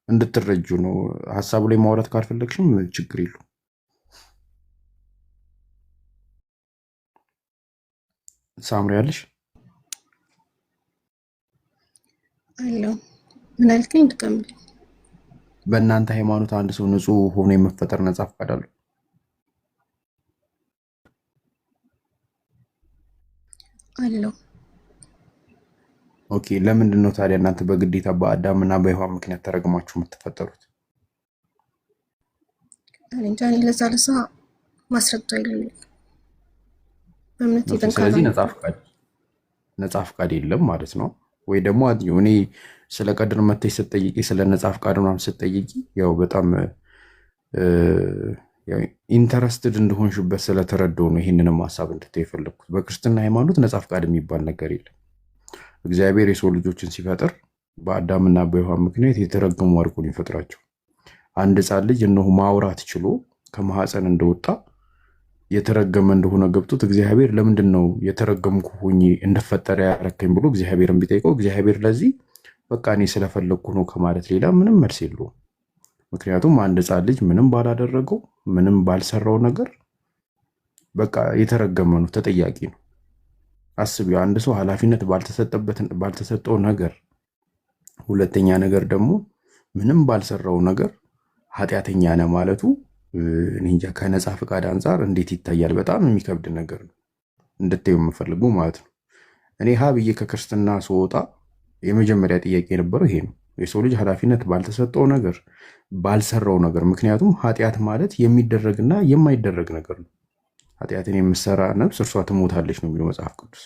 እንድትረጁ ነው። ሀሳቡ ላይ ማውራት ካልፈለግሽም ችግር የለውም። ሳምሪ ያለሽ አለው። ምን አልከኝ? ድገምልኝ። በእናንተ ሃይማኖት አንድ ሰው ንጹህ ሆኖ የመፈጠር ነፃ ፈቃድ አለው? አለው። ኦኬ። ለምንድን ነው ታዲያ እናንተ በግዴታ በአዳምና በሔዋን ምክንያት ተረግማችሁ የምትፈጠሩት? እንጃ እኔ ለዛ ማስረጃ የለኝም። በእምነት ስለዚህ ነፃ ፈቃድ የለም ማለት ነው ወይ? ደግሞ እኔ ስለ ቀድር መተሽ ስትጠይቂ ስለ ነፃ ፈቃድ ምናምን ስትጠይቂ ያው በጣም ኢንተረስትድ እንደሆንሽበት ስለተረዳው ነው ይህንንም ሀሳብ እንድትይ የፈለግኩት። በክርስትና ሃይማኖት ነፃ ፈቃድ የሚባል ነገር የለም። እግዚአብሔር የሰው ልጆችን ሲፈጥር በአዳምና በሔዋን ምክንያት የተረገሙ አድርጎ ነው የሚፈጥራቸው። አንድ ሕፃን ልጅ እነሆ ማውራት ችሎ ከማህፀን እንደወጣ የተረገመ እንደሆነ ገብቶት እግዚአብሔር ለምንድን ነው የተረገምኩ ሆኜ እንደፈጠረ ያረከኝ ብሎ እግዚአብሔርን ቢጠይቀው እግዚአብሔር ለዚህ በቃ እኔ ስለፈለግኩ ነው ከማለት ሌላ ምንም መልስ የለውም። ምክንያቱም አንድ ሕፃን ልጅ ምንም ባላደረገው ምንም ባልሰራው ነገር በቃ የተረገመ ነው፣ ተጠያቂ ነው። አስቢው፣ አንድ ሰው ኃላፊነት ባልተሰጠው ነገር፣ ሁለተኛ ነገር ደግሞ ምንም ባልሰራው ነገር ኃጢአተኛ ነህ ማለቱ እኔ እንጃ ከነፃ ፈቃድ አንጻር እንዴት ይታያል? በጣም የሚከብድ ነገር ነው እንድታዩ የምፈልገው ማለት ነው። እኔ ብዬ ከክርስትና ስወጣ የመጀመሪያ ጥያቄ የነበረው ይሄ ነው። የሰው ልጅ ኃላፊነት ባልተሰጠው ነገር ባልሰራው ነገር፣ ምክንያቱም ኃጢአት ማለት የሚደረግና የማይደረግ ነገር ነው። ኃጢአትን የምትሰራ ነፍስ እርሷ ትሞታለች ነው የሚለው መጽሐፍ ቅዱስ።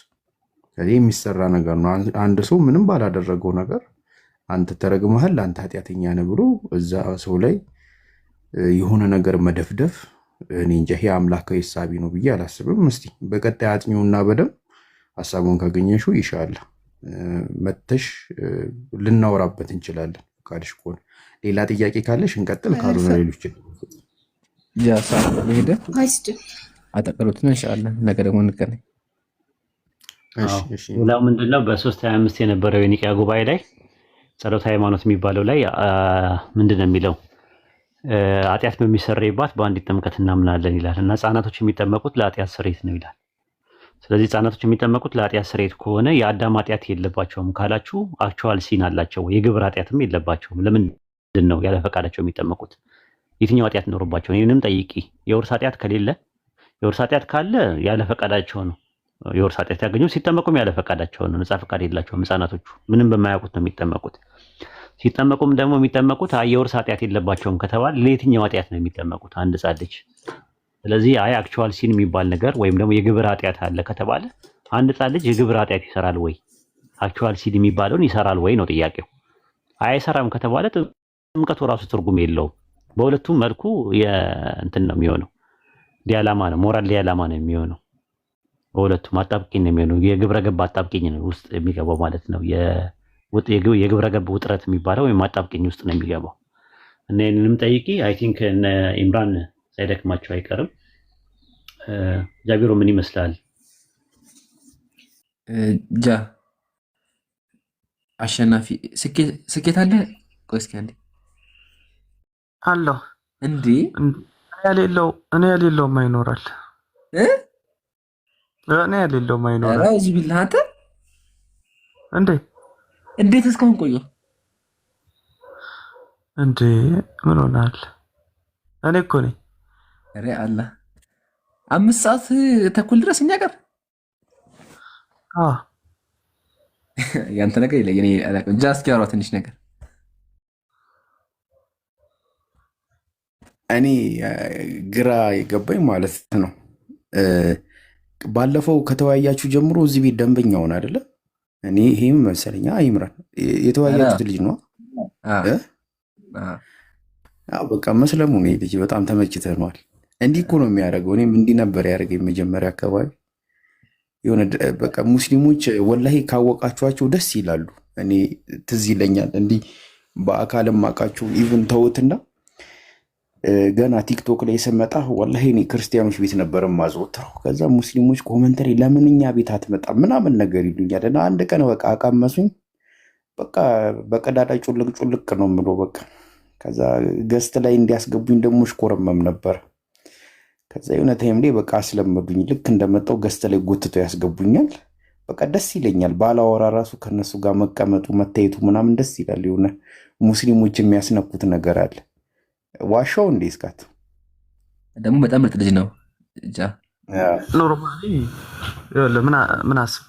ስለዚህ የሚሰራ ነገር ነው። አንድ ሰው ምንም ባላደረገው ነገር አንተ ተረግመሃል፣ አንተ ኃጢአተኛ ነህ ብሎ እዛ ሰው ላይ የሆነ ነገር መደፍደፍ እኔ እንጃ፣ ይሄ አምላካዊ እሳቢ ነው ብዬ አላስብም። እስቲ በቀጣይ አጥኚውና በደንብ ሀሳቡን ካገኘሽው ይሻላል መተሽ ልናወራበት እንችላለን። ካድሽ ከሆነ ሌላ ጥያቄ ካለሽ እንቀጥል፣ ካልሆነ ሌሎች ሄደ አጠቀሉትን እንሻለን። ነገ ደግሞ እንገናኝ። ሌላው ምንድነው በ325 የነበረው የኒቅያ ጉባኤ ላይ ጸሎተ ሃይማኖት የሚባለው ላይ ምንድነው የሚለው? ኃጢአት በሚሰረይባት በአንዲት ጥምቀት እናምናለን ይላል እና ህጻናቶች የሚጠመቁት ለኃጢአት ስርየት ነው ይላል። ስለዚህ ህጻናቶች የሚጠመቁት ለኃጢአት ስርየት ከሆነ የአዳም ኃጢአት የለባቸውም ካላችሁ አክቹዋል ሲን አላቸው፣ የግብር ኃጢአትም የለባቸውም። ለምንድን ነው ያለ ፈቃዳቸው የሚጠመቁት? የትኛው ኃጢአት ኖርባቸው? እኔንም ጠይቂ። የውርስ ኃጢአት ከሌለ፣ የውርስ ኃጢአት ካለ ያለ ፈቃዳቸው ነው የውርስ ኃጢአት ያገኙ። ሲጠመቁም ያለ ፈቃዳቸው ነው፣ ነፃ ፈቃድ የላቸውም። ህጻናቶቹ ምንም በማያውቁት ነው የሚጠመቁት። ሲጠመቁም ደግሞ የሚጠመቁት የውርስ ኃጢአት የለባቸውም ከተባለ ለየትኛው ኃጢአት ነው የሚጠመቁት? አንድ ህጻን ልጅ። ስለዚህ አክቹዋል ሲን የሚባል ነገር ወይም ደግሞ የግብር ኃጢአት አለ ከተባለ አንድ ህጻን ልጅ የግብር ኃጢአት ይሰራል ወይ? አክቹዋል ሲን የሚባለውን ይሰራል ወይ ነው ጥያቄው። አይሰራም ከተባለ ጥምቀቱ ራሱ ትርጉም የለውም። በሁለቱም መልኩ እንትን ነው የሚሆነው፣ ዲያላማ ነው፣ ሞራል ዲያላማ ነው የሚሆነው። በሁለቱም አጣብቂኝ ነው የሚሆነው። የግብረ ገብ አጣብቂኝ ነው ውስጥ የሚገባው ማለት ነው። የግብረ ገብ ውጥረት የሚባለው ወይም አጣብቂኝ ውስጥ ነው የሚገባው። እና ይህንንም ጠይቂ። አይ ቲንክ እነ ኢምራን ሳይደክማቸው አይቀርም። ጃቢሮ ምን ይመስላል? ጃ አሸናፊ ስኬት አለ? ቆይ እስኪ አንዴ አለሁ እንዴ እኔ ያሌለውም አይኖራል። እኔ ያሌለውም አይኖራል። አውዚ ቢላህ አንተ እንዴት እስካሁን ቆየሁ እንዴ? ምን ሆናል? እኔ እኮ ነኝ። ኧረ አላህ 5 ሰዓት ተኩል ድረስ እኛ ጋር ያንተ ነገር የለ የኔ አላውቅም። ጃ እስኪ አውራ ትንሽ ነገር። እኔ ግራ የገባኝ ማለት ነው ባለፈው ከተወያያችሁ ጀምሮ እዚህ ቤት ደንበኛ ሆነ አይደለ? እኔ ይሄም መሰለኛ ይምራን የተወያያችሁት ልጅ ነው። በቃ መስለሙ ነው ልጅ በጣም ተመችተነዋል። እንዲህ እኮ ነው የሚያደርገው። እኔም እንዲህ ነበር ያደረገኝ መጀመሪያ አካባቢ። የሆነ በቃ ሙስሊሞች ወላሂ ካወቃችኋቸው ደስ ይላሉ። እኔ ትዝ ይለኛል እንዲህ በአካልም አውቃቸው ኢቭን ተውትና ገና ቲክቶክ ላይ ስመጣ ወላሂ እኔ ክርስቲያኖች ቤት ነበር ማዘወትረው። ከዛ ሙስሊሞች ኮመንተሪ ለምን እኛ ቤት አትመጣም ምናምን ነገር ይሉኛል። እና አንድ ቀን በቃ አቃመሱኝ። በቃ በቀዳዳ ጩልቅ ጩልቅ ነው የምለው በቃ። ከዛ ገስት ላይ እንዲያስገቡኝ ደግሞ ሽኮረመም ነበር። ከዛ የሆነ ታይም ላይ በቃ አስለመዱኝ። ልክ እንደመጣው ገስት ላይ ጎትቶ ያስገቡኛል። በቃ ደስ ይለኛል። ባላወራ ራሱ ከነሱ ጋር መቀመጡ መታየቱ ምናምን ደስ ይላል። የሆነ ሙስሊሞች የሚያስነኩት ነገር አለ። ዋሻው እንዴ እስካት ደግሞ በጣም ምርጥ ልጅ ነው። ጃ ኖርማሊ ምን አስብ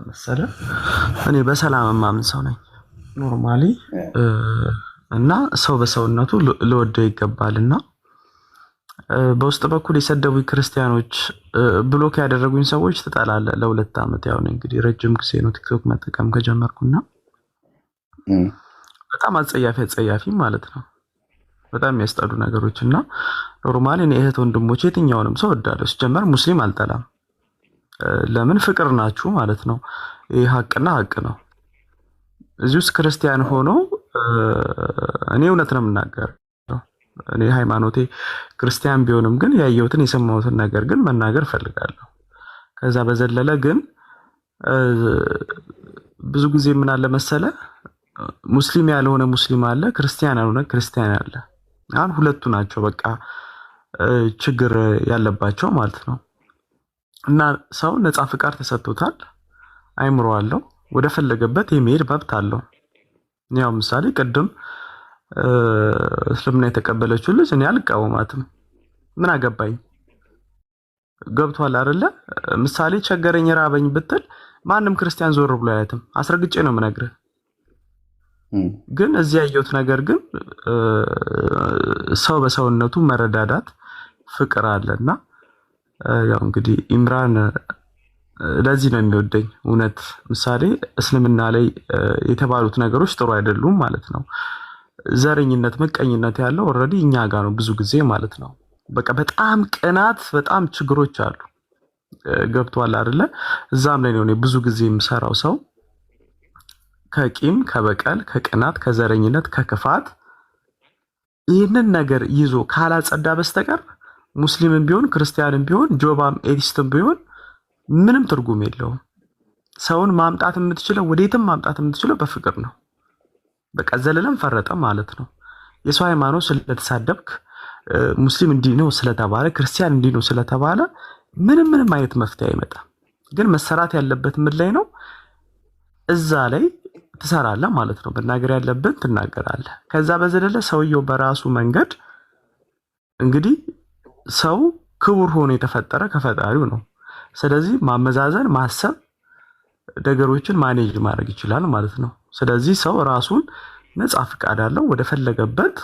መሰለህ፣ እኔ በሰላም ማምን ሰው ነኝ ኖርማሊ። እና ሰው በሰውነቱ ለወደው ይገባልና በውስጥ በኩል የሰደቡኝ ክርስቲያኖች ብሎክ ያደረጉኝ ሰዎች ትጠላለህ። ለ2 ዓመት ያው እንግዲህ ረጅም ጊዜ ነው ቲክቶክ መጠቀም ከጀመርኩና በጣም አጸያፊ ማለት ነው። በጣም የሚያስጠሉ ነገሮች እና ኖርማሊ እኔ እህት ወንድሞቼ የትኛውንም ሰው እወዳለሁ። ሲጀመር ሙስሊም አልጠላም። ለምን ፍቅር ናችሁ ማለት ነው። ይሄ ሀቅና ሀቅ ነው። እዚህ ውስጥ ክርስቲያን ሆኖ እኔ እውነት ነው የምናገረው። እኔ ሃይማኖቴ ክርስቲያን ቢሆንም ግን ያየሁትን የሰማሁትን ነገር ግን መናገር ፈልጋለሁ። ከዛ በዘለለ ግን ብዙ ጊዜ ምን አለ መሰለ ሙስሊም ያልሆነ ሙስሊም አለ፣ ክርስቲያን ያልሆነ ክርስቲያን አለ። አሁን ሁለቱ ናቸው በቃ ችግር ያለባቸው ማለት ነው። እና ሰው ነፃ ፍቃድ ተሰጥቶታል፣ አይምሮ አለው፣ ወደ ፈለገበት የሚሄድ መብት አለው። ያው ምሳሌ ቅድም እስልምና የተቀበለችው ልጅ እኔ አልቃወማትም፣ ምን አገባኝ፣ ገብቷል አይደለ? ምሳሌ ቸገረኝ ራበኝ ብትል ማንም ክርስቲያን ዞር ብሎ አያትም፣ አስረግጬ ነው የምነግርህ። ግን እዚህ ያየሁት ነገር ግን ሰው በሰውነቱ መረዳዳት ፍቅር አለና ያው እንግዲህ ኢምራን ለዚህ ነው የሚወደኝ። እውነት ምሳሌ እስልምና ላይ የተባሉት ነገሮች ጥሩ አይደሉም ማለት ነው። ዘረኝነት፣ ምቀኝነት ያለው ኦልሬዲ እኛ ጋር ነው ብዙ ጊዜ ማለት ነው። በቃ በጣም ቅናት፣ በጣም ችግሮች አሉ። ገብቷል አይደለ? እዛም ላይ ነው እኔ ብዙ ጊዜ የምሰራው ሰው ከቂም፣ ከበቀል፣ ከቅናት፣ ከዘረኝነት፣ ከክፋት ይህንን ነገር ይዞ ካላጸዳ በስተቀር ሙስሊምም ቢሆን ክርስቲያንም ቢሆን ጆባም ኤቲስትም ቢሆን ምንም ትርጉም የለውም። ሰውን ማምጣት የምትችለው ወዴትም ማምጣት የምትችለው በፍቅር ነው። በቃ ዘለለም ፈረጠ ማለት ነው። የሰው ሃይማኖት ስለተሳደብክ ሙስሊም እንዲህ ነው ስለተባለ ክርስቲያን እንዲህ ነው ስለተባለ ምንም አይነት መፍትሄ አይመጣም። ግን መሰራት ያለበት ምን ላይ ነው? እዛ ላይ ትሰራለህ ማለት ነው። መናገር ያለብን ትናገራለህ። ከዛ በዘለለ ሰውየው በራሱ መንገድ እንግዲህ ሰው ክቡር ሆኖ የተፈጠረ ከፈጣሪው ነው። ስለዚህ ማመዛዘን፣ ማሰብ፣ ነገሮችን ማኔጅ ማድረግ ይችላል ማለት ነው። ስለዚህ ሰው ራሱን ነፃ ፍቃድ አለው፣ ወደ ፈለገበት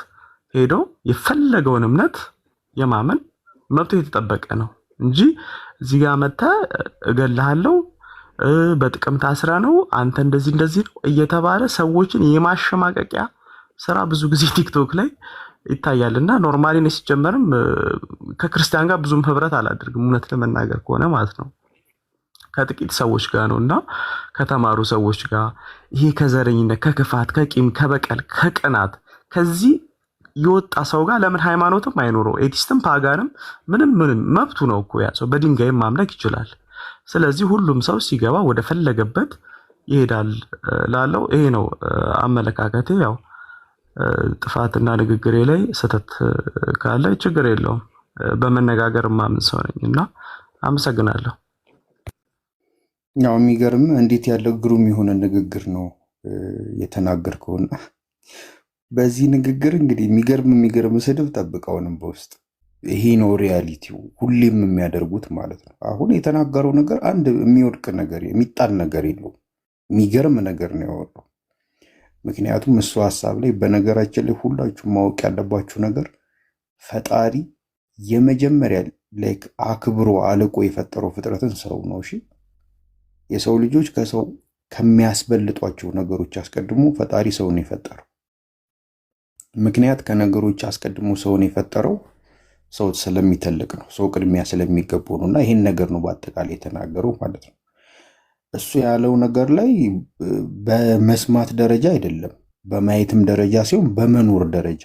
ሄዶ የፈለገውን እምነት የማመን መብቱ የተጠበቀ ነው እንጂ እዚህ ጋር መተህ እገልሃለሁ በጥቅም ታስራ ነው አንተ እንደዚህ ነው እየተባለ ሰዎችን የማሸማቀቂያ ስራ ብዙ ጊዜ ቲክቶክ ላይ ይታያልና ኖርማሊ ነው። ሲጀመርም ከክርስቲያን ጋር ብዙም ህብረት አላደርግም እውነት ለመናገር ከሆነ ማለት ነው። ከጥቂት ሰዎች ጋር ነውና ከተማሩ ሰዎች ጋር ይሄ ከዘረኝነት፣ ከክፋት፣ ከቂም፣ ከበቀል፣ ከቅናት ከዚህ የወጣ ሰው ጋር ለምን ሃይማኖትም አይኖረው? ኤቲስትም ፓጋንም ምንም መብቱ ነው እኮ ያ ሰው በድንጋይም ማምለክ ይችላል። ስለዚህ ሁሉም ሰው ሲገባ ወደ ፈለገበት ይሄዳል ላለው ይሄ ነው አመለካከቴ። ያው ጥፋትና ንግግሬ ላይ ስህተት ካለ ችግር የለውም። በመነጋገር ማምን ሰው ነኝና አመሰግናለሁ። ያው የሚገርም እንዴት ያለ ግሩም የሆነ ንግግር ነው የተናገርከውና በዚህ ንግግር እንግዲህ የሚገርም ስድብ ጠብቀውንም በውስጥ ይሄ ነው ሪያሊቲው፣ ሁሌም የሚያደርጉት ማለት ነው። አሁን የተናገረው ነገር አንድ የሚወድቅ ነገር የሚጣል ነገር የለውም። የሚገርም ነገር ነው ያወራው። ምክንያቱም እሱ ሀሳብ ላይ በነገራችን ላይ ሁላችሁ ማወቅ ያለባችሁ ነገር ፈጣሪ የመጀመሪያ ላይ አክብሮ አልቆ የፈጠረው ፍጥረትን ሰው ነው። እሺ የሰው ልጆች ከሰው ከሚያስበልጧቸው ነገሮች አስቀድሞ ፈጣሪ ሰውን የፈጠረው ምክንያት ከነገሮች አስቀድሞ ሰውን የፈጠረው ሰው ስለሚተልቅ ነው። ሰው ቅድሚያ ስለሚገባው ነው። እና ይህን ነገር ነው በአጠቃላይ የተናገረው ማለት ነው። እሱ ያለው ነገር ላይ በመስማት ደረጃ አይደለም፣ በማየትም ደረጃ ሲሆን በመኖር ደረጃ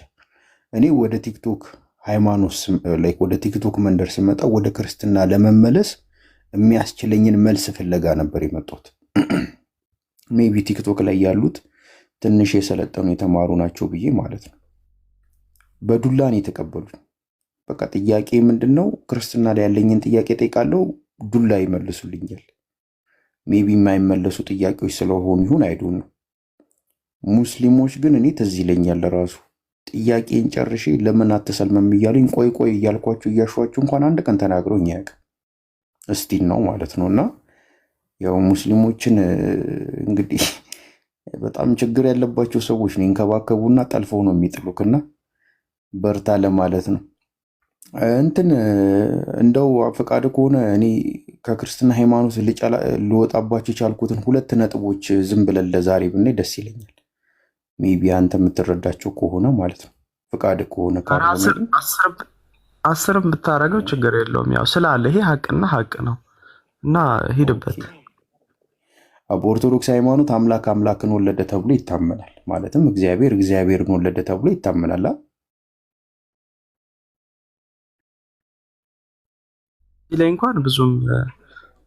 እኔ ወደ ቲክቶክ ሃይማኖት ላይ ወደ ቲክቶክ መንደር ስመጣ ወደ ክርስትና ለመመለስ የሚያስችለኝን መልስ ፍለጋ ነበር የመጣሁት። ሜቢ ቲክቶክ ላይ ያሉት ትንሽ የሰለጠኑ የተማሩ ናቸው ብዬ ማለት ነው። በዱላን የተቀበሉት በቃ ጥያቄ ምንድነው? ክርስትና ላይ ያለኝን ጥያቄ ጠይቃለሁ፣ ዱላ ይመልሱልኛል። ሜቢ የማይመለሱ ጥያቄዎች ስለሆኑ ይሁን አይዶን ነው። ሙስሊሞች ግን እኔ ትዝ ይለኛል ራሱ ጥያቄን ጨርሼ ለምን አትሰልመም እያሉኝ ቆይ እያልኳቸው እያሸዋቸው እንኳን አንድ ቀን ተናግረውኝ አያውቅም። እስቲን ነው ማለት ነው። እና ያው ሙስሊሞችን እንግዲህ በጣም ችግር ያለባቸው ሰዎች ነው ይንከባከቡና ጠልፈው ነው የሚጥሉክና በርታ ለማለት ነው። እንደው ፈቃድ ከሆነ እኔ ከክርስትና ሃይማኖት ልወጣባቸው የቻልኩትን 2 ነጥቦች ዝም ብለን ለዛሬ ብናይ ደስ ይለኛል። ሜቢ አንተ የምትረዳቸው ከሆነ ማለት ነው። ፈቃድ ከሆነ አስርም ብታረገው ችግር የለውም። ያው ስላለ ይሄ ሀቅና ሀቅ ነው እና ሂድበት። በኦርቶዶክስ ሃይማኖት አምላክን ወለደ ተብሎ ይታመናል። ማለትም እግዚአብሔርን ወለደ ተብሎ ይታመናል። ላይ እንኳን ብዙም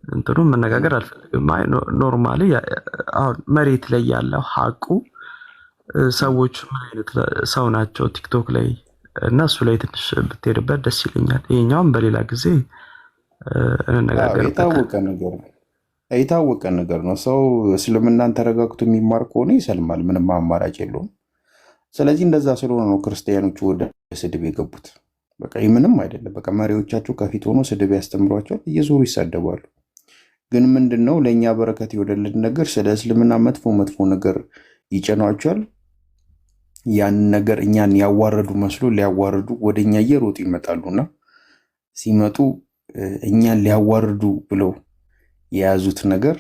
እንትኑ መነጋገር አልፈልግም። አይ ኖርማሊ አሁን መሬት ላይ ያለው ሀቁ ሰዎች ምን አይነት ሰው ናቸው ቲክቶክ ላይ እና እሱ ላይ ትንሽ ብትሄድበት ደስ ይለኛል። ይሄኛውም በሌላ ጊዜ እንነጋገርበታለን። የታወቀ ነገር ነው። ሰው እስልምናን ተረጋግቶ የሚማር ከሆነ ይሰልማል፣ ምንም አማራጭ የለውም። ስለዚህ እንደዛ ስለሆነ ነው ክርስቲያኖቹ ወደ ስድብ የገቡት። በቃ ይህ ምንም አይደለም። በቃ መሪዎቻቸው ከፊት ሆኖ ስድብ ያስተምሯቸዋል፣ እየዞሩ ይሳደባሉ። ግን ምንድን ነው ለእኛ በረከት የወደልን ነገር ስለ እስልምና መጥፎ መጥፎ ነገር ይጨኗቸዋል። ያንን ነገር እኛን ያዋረዱ መስሎ ሊያዋርዱ ወደ እኛ እየሮጡ ይመጣሉና ሲመጡ እኛን ሊያዋርዱ ብለው የያዙት ነገር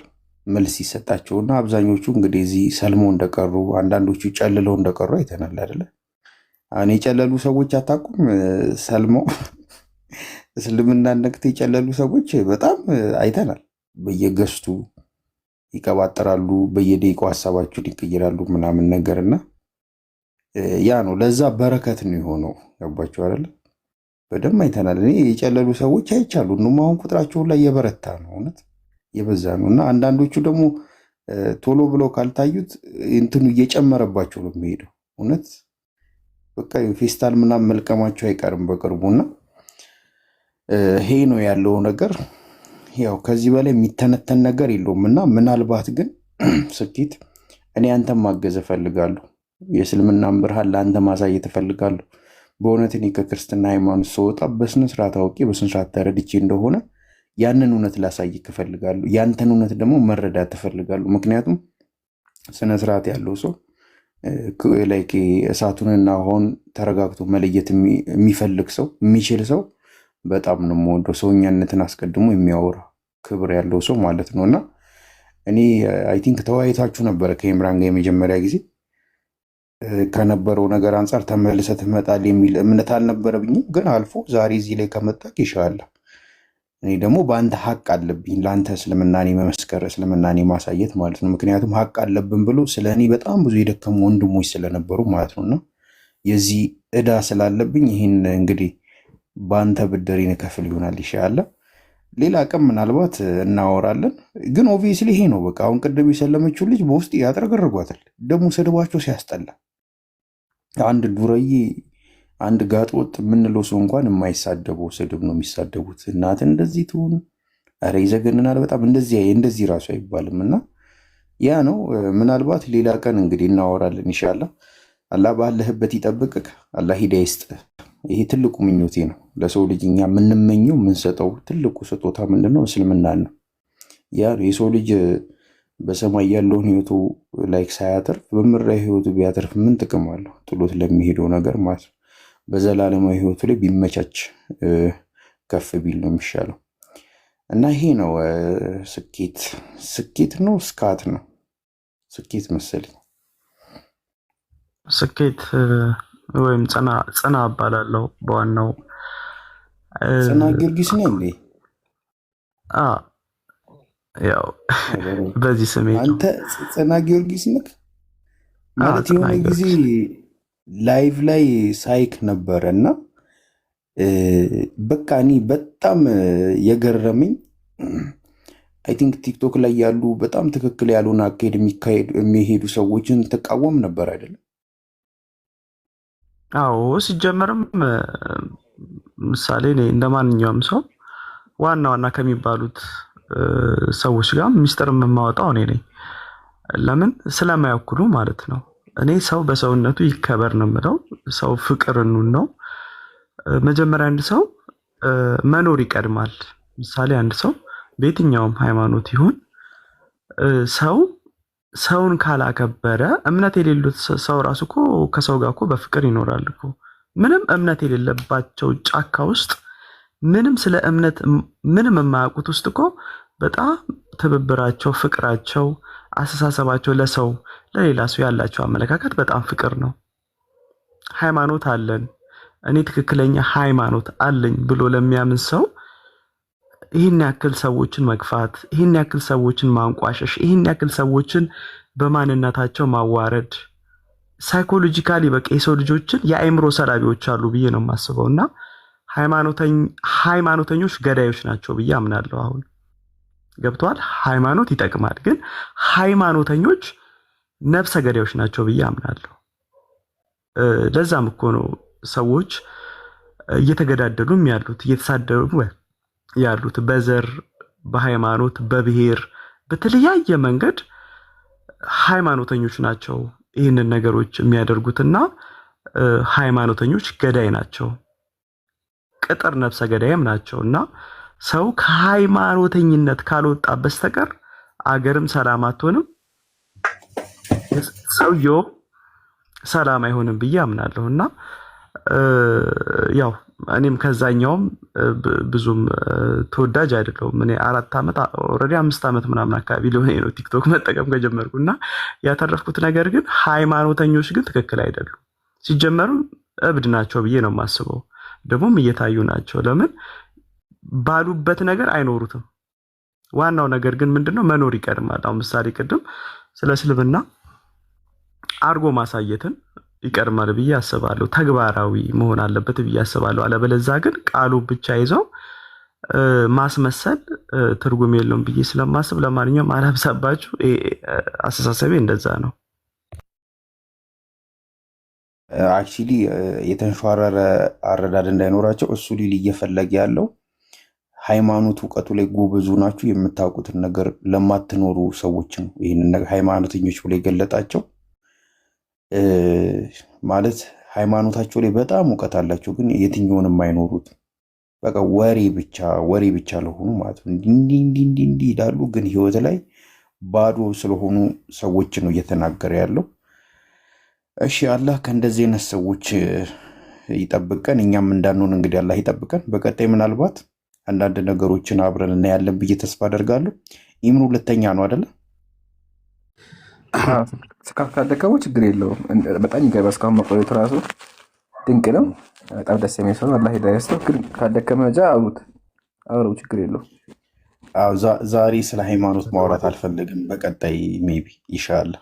መልስ ይሰጣቸውና አብዛኞቹ እንግዲህ እዚህ ሰልሞ እንደቀሩ፣ አንዳንዶቹ ጨልለው እንደቀሩ አይተናል አይደለ? አሁን የጨለሉ ሰዎች አታውቁም? ሰልመው እስልምና ነክተው የጨለሉ ሰዎች በጣም አይተናል። በየገስቱ ይቀባጠራሉ፣ በየደቂቃው ሀሳባቸውን ይቀይራሉ ምናምን ነገርና ያ ነው ለዛ በረከት ነው የሆነው። ገባችሁ አይደለ? በደንብ አይተናል። እኔ የጨለሉ ሰዎች አይቻሉ እኑም አሁን ቁጥራቸውን ላይ የበረታ ነው፣ እውነት የበዛ ነው። እና አንዳንዶቹ ደግሞ ቶሎ ብለው ካልታዩት እንትኑ እየጨመረባቸው ነው የሚሄደው። እውነት በቃ ፌስታል ምናምን መልቀማቸው አይቀርም በቅርቡና ይሄ ነው ያለው ነገር። ያው ከዚህ በላይ የሚተነተን ነገር የለውም እና ምናልባት ግን ስኬት እኔ አንተን ማገዝ እፈልጋለሁ። የእስልምናን ብርሃን ለአንተ ማሳየት እፈልጋለሁ። በእውነት እኔ ከክርስትና ሃይማኖት ስወጣ በስነስርዓት አውቄ በስነስርዓት ተረድቼ እንደሆነ ያንን እውነት ላሳይክ እፈልጋለሁ። ያንተን እውነት ደግሞ መረዳት እፈልጋለሁ። ምክንያቱም ስነስርዓት ያለው ሰው ላይ እሳቱንና ውሃውን ተረጋግቶ መለየት የሚፈልግ ሰው የሚችል ሰው በጣም ነው የምወደው። ሰውኛነትን አስቀድሞ የሚያወራ ክብር ያለው ሰው ማለት ነው። እና እኔ አይ ቲንክ ተወያይታችሁ ነበረ ከኢምራን ጋር የመጀመሪያ ጊዜ ከነበረው ነገር አንጻር ተመልሰህ ትመጣለህ የሚል እምነት አልነበረብኝም። ግን አልፎ ዛሬ እዚህ ላይ ከመጣህ ይሻላል። እኔ ደግሞ በአንተ ሀቅ አለብኝ ለአንተ እስልምናኔ መመስከር እስልምናኔ ማሳየት ማለት ነው። ምክንያቱም ሀቅ አለብን ብሎ ስለ እኔ በጣም ብዙ የደከሙ ወንድሞች ስለነበሩ ማለት ነው። እና የዚህ ዕዳ ስላለብኝ ይህን እንግዲህ በአንተ ብድሬን እከፍል ይሆናል ይሻላል። ሌላ ቀን ምናልባት እናወራለን። ግን ኦብቪየስሊ ይሄ ነው በቃ። አሁን ቅድም የሰለመችው ልጅ በውስጥ ያጥረገርጓታል። ደግሞ ስድባቸው ሲያስጠላ አንድ ዱረዬ አንድ ጋጥ ወጥ የምንለው ሰው እንኳን የማይሳደበው ስድብ ነው የሚሳደቡት። እናት እንደዚህ ትሆን፣ ኧረ ይዘገንናል በጣም እንደዚህ ራሱ አይባልም። እና ያ ነው ምናልባት ሌላ ቀን እንግዲህ እናወራለን ኢንሻላህ። አላህ ባለህበት ይጠብቅህ፣ አላህ ሂዳያ ይስጥህ። ይሄ ትልቁ ምኞቴ ነው ለሰው ልጅ። እኛ የምንመኘው የምንሰጠው ትልቁ ስጦታ ምንድነው? እስልምና ነው። ያ የሰው ልጅ በሰማይ ያለውን ህይወቱ ላይክ ሳያተርፍ በምድራዊ ህይወቱ ቢያተርፍ ምን ጥቅም አለው? ጥሎት ለሚሄደው ነገር ማለት ነው። በዘላለማዊ ህይወቱ ላይ ቢመቻች ከፍ ቢል ነው የሚሻለው። እና ይሄ ነው ስኬት ነው ስካት ነው ስኬት መሰለኝ። ስኬት ወይም ጽና እባላለሁ በዋናው ጽና ጊዮርጊስ ነው እንዴ? ያው በዚህ ስሜ አንተ ጽና ጊዮርጊስ ነህ ማለት የሆነ ጊዜ ላይቭ ላይ ሳይክ ነበረ እና በቃ እኔ በጣም የገረመኝ አይ ቲንክ ቲክቶክ ላይ ያሉ በጣም ትክክል ያልሆነ አካሄድ የሚሄዱ ሰዎችን ተቃወም ነበር አይደለም? አዎ ሲጀመርም ምሳሌ እኔ እንደ ማንኛውም ሰው ዋና ዋና ከሚባሉት ሰዎች ጋር ሚስጥር የማወጣው እኔ ነኝ። ለምን ስለማያውኩሉ ማለት ነው። እኔ ሰው በሰውነቱ ይከበር ነው የምለው። ሰው ፍቅርን ነው መጀመሪያ። አንድ ሰው መኖር ይቀድማል። ምሳሌ አንድ ሰው በየትኛውም ሃይማኖት ይሁን ሰውን ካላከበረ እምነት የሌሉት ሰው ራሱ እኮ ከሰው ጋር እኮ በፍቅር ይኖራል እኮ። ምንም እምነት የሌለባቸው ጫካ ውስጥ ምንም ስለ እምነት ምንም የማያውቁት ውስጥ እኮ በጣም ትብብራቸው፣ ፍቅራቸው፣ አስተሳሰባቸው ለሰው ለሌላ ሰው ያላቸው አመለካከት በጣም ፍቅር ነው። ሃይማኖት አለን እኔ ትክክለኛ ሃይማኖት አለኝ ብሎ ለሚያምን ሰው ይህን ያክል ሰዎችን መግፋት፣ ይህን ያክል ሰዎችን ማንቋሸሽ፣ ይህን ያክል ሰዎችን በማንነታቸው ማዋረድ ሳይኮሎጂካሊ በቃ የሰው ልጆችን የአእምሮ ሰላቢዎች አሉ ብዬ ነው የማስበው። እና ሃይማኖተኞች ገዳዮች ናቸው ብዬ አምናለሁ። አሁን ገብቷል። ሃይማኖት ይጠቅማል፣ ግን ሃይማኖተኞች ነፍሰ ገዳዮች ናቸው ብዬ አምናለሁ። ለዛም እኮ ነው ሰዎች እየተገዳደሉም ያሉት እየተሳደሩ ያሉት በዘር፣ በሃይማኖት፣ በብሔር፣ በተለያየ መንገድ ሃይማኖተኞች ናቸው ይህንን ነገሮች የሚያደርጉትና ሃይማኖተኞች ገዳይ ናቸው፣ ቅጥር ነፍሰ ገዳይም ናቸው። እና ሰው ከሃይማኖተኝነት ካልወጣ በስተቀር አገርም ሰላም አትሆንም፣ ሰውየው ሰላም አይሆንም ብዬ አምናለሁ። እና ያው እኔም ከዛኛውም ብዙም ተወዳጅ አይደለሁም። እኔ 4 ዓመት ኦልሬዲ 5 ዓመት ምናምን አካባቢ ሊሆን ነው ቲክቶክ መጠቀም ከጀመርኩ እና ያተረፍኩት ነገር ግን ሃይማኖተኞች ግን ትክክል አይደሉም። ሲጀመሩም እብድ ናቸው ብዬ ነው የማስበው። ደግሞም እየታዩ ናቸው። ለምን ባሉበት ነገር አይኖሩትም። ዋናው ነገር ግን ምንድነው መኖር ይቀድማል። አሁን ምሳሌ ቅድም ስለ እስልምና አርጎ ማሳየትን ይቀድማል ብዬ አስባለሁ። ተግባራዊ መሆን አለበት ብዬ አስባለሁ። አለበለዚያ ግን ቃሉ ብቻ ይዘው ማስመሰል ትርጉም የለውም ብዬ ስለማስብ ለማንኛውም አላብዛባችሁ። አስተሳሰቤ እንደዛ ነው። አክቹሊ የተንሸዋረረ አረዳድ እንዳይኖራቸው እሱ ሊል እየፈለገ ያለው ሃይማኖት እውቀቱ ላይ ጎበዙ ናችሁ የምታውቁትን ነገር ለማትኖሩ ሰዎች ነው ይህንን ነገር ሃይማኖተኞች ብሎ የገለጣቸው። ማለት ሃይማኖታቸው ላይ በጣም እውቀት አላቸው፣ ግን የትኛውንም አይኖሩት። በቃ ወሬ ብቻ ለሆኑ ማለት ነው እንዲህ ይላሉ፣ ግን ህይወት ላይ ባዶ ስለሆኑ ሰዎች ነው እየተናገረ ያለው። እሺ አላህ ከእንደዚህ አይነት ሰዎች ይጠብቀን፣ እኛም እንዳንሆን እንግዲህ አላህ ይጠብቀን። በቀጣይ ምናልባት አንዳንድ ነገሮችን አብረን እናያለን ብዬ ተስፋ አደርጋለሁ። ኢምኑ 2ኛ ነው አይደለ? ካደከመው ችግር የለውም። በጣም ይገባ። እስካሁን መቆየቱ ራሱ ድንቅ ነው። በጣም ደስ የሚል ሰው አላህ ሂዳያ ይስጠው። ግን ካደከመ አውረው ችግር የለውም። ዛሬ ስለ ሃይማኖት ማውራት አልፈልግም። በቀጣይ ሜቢ ኢንሻአላህ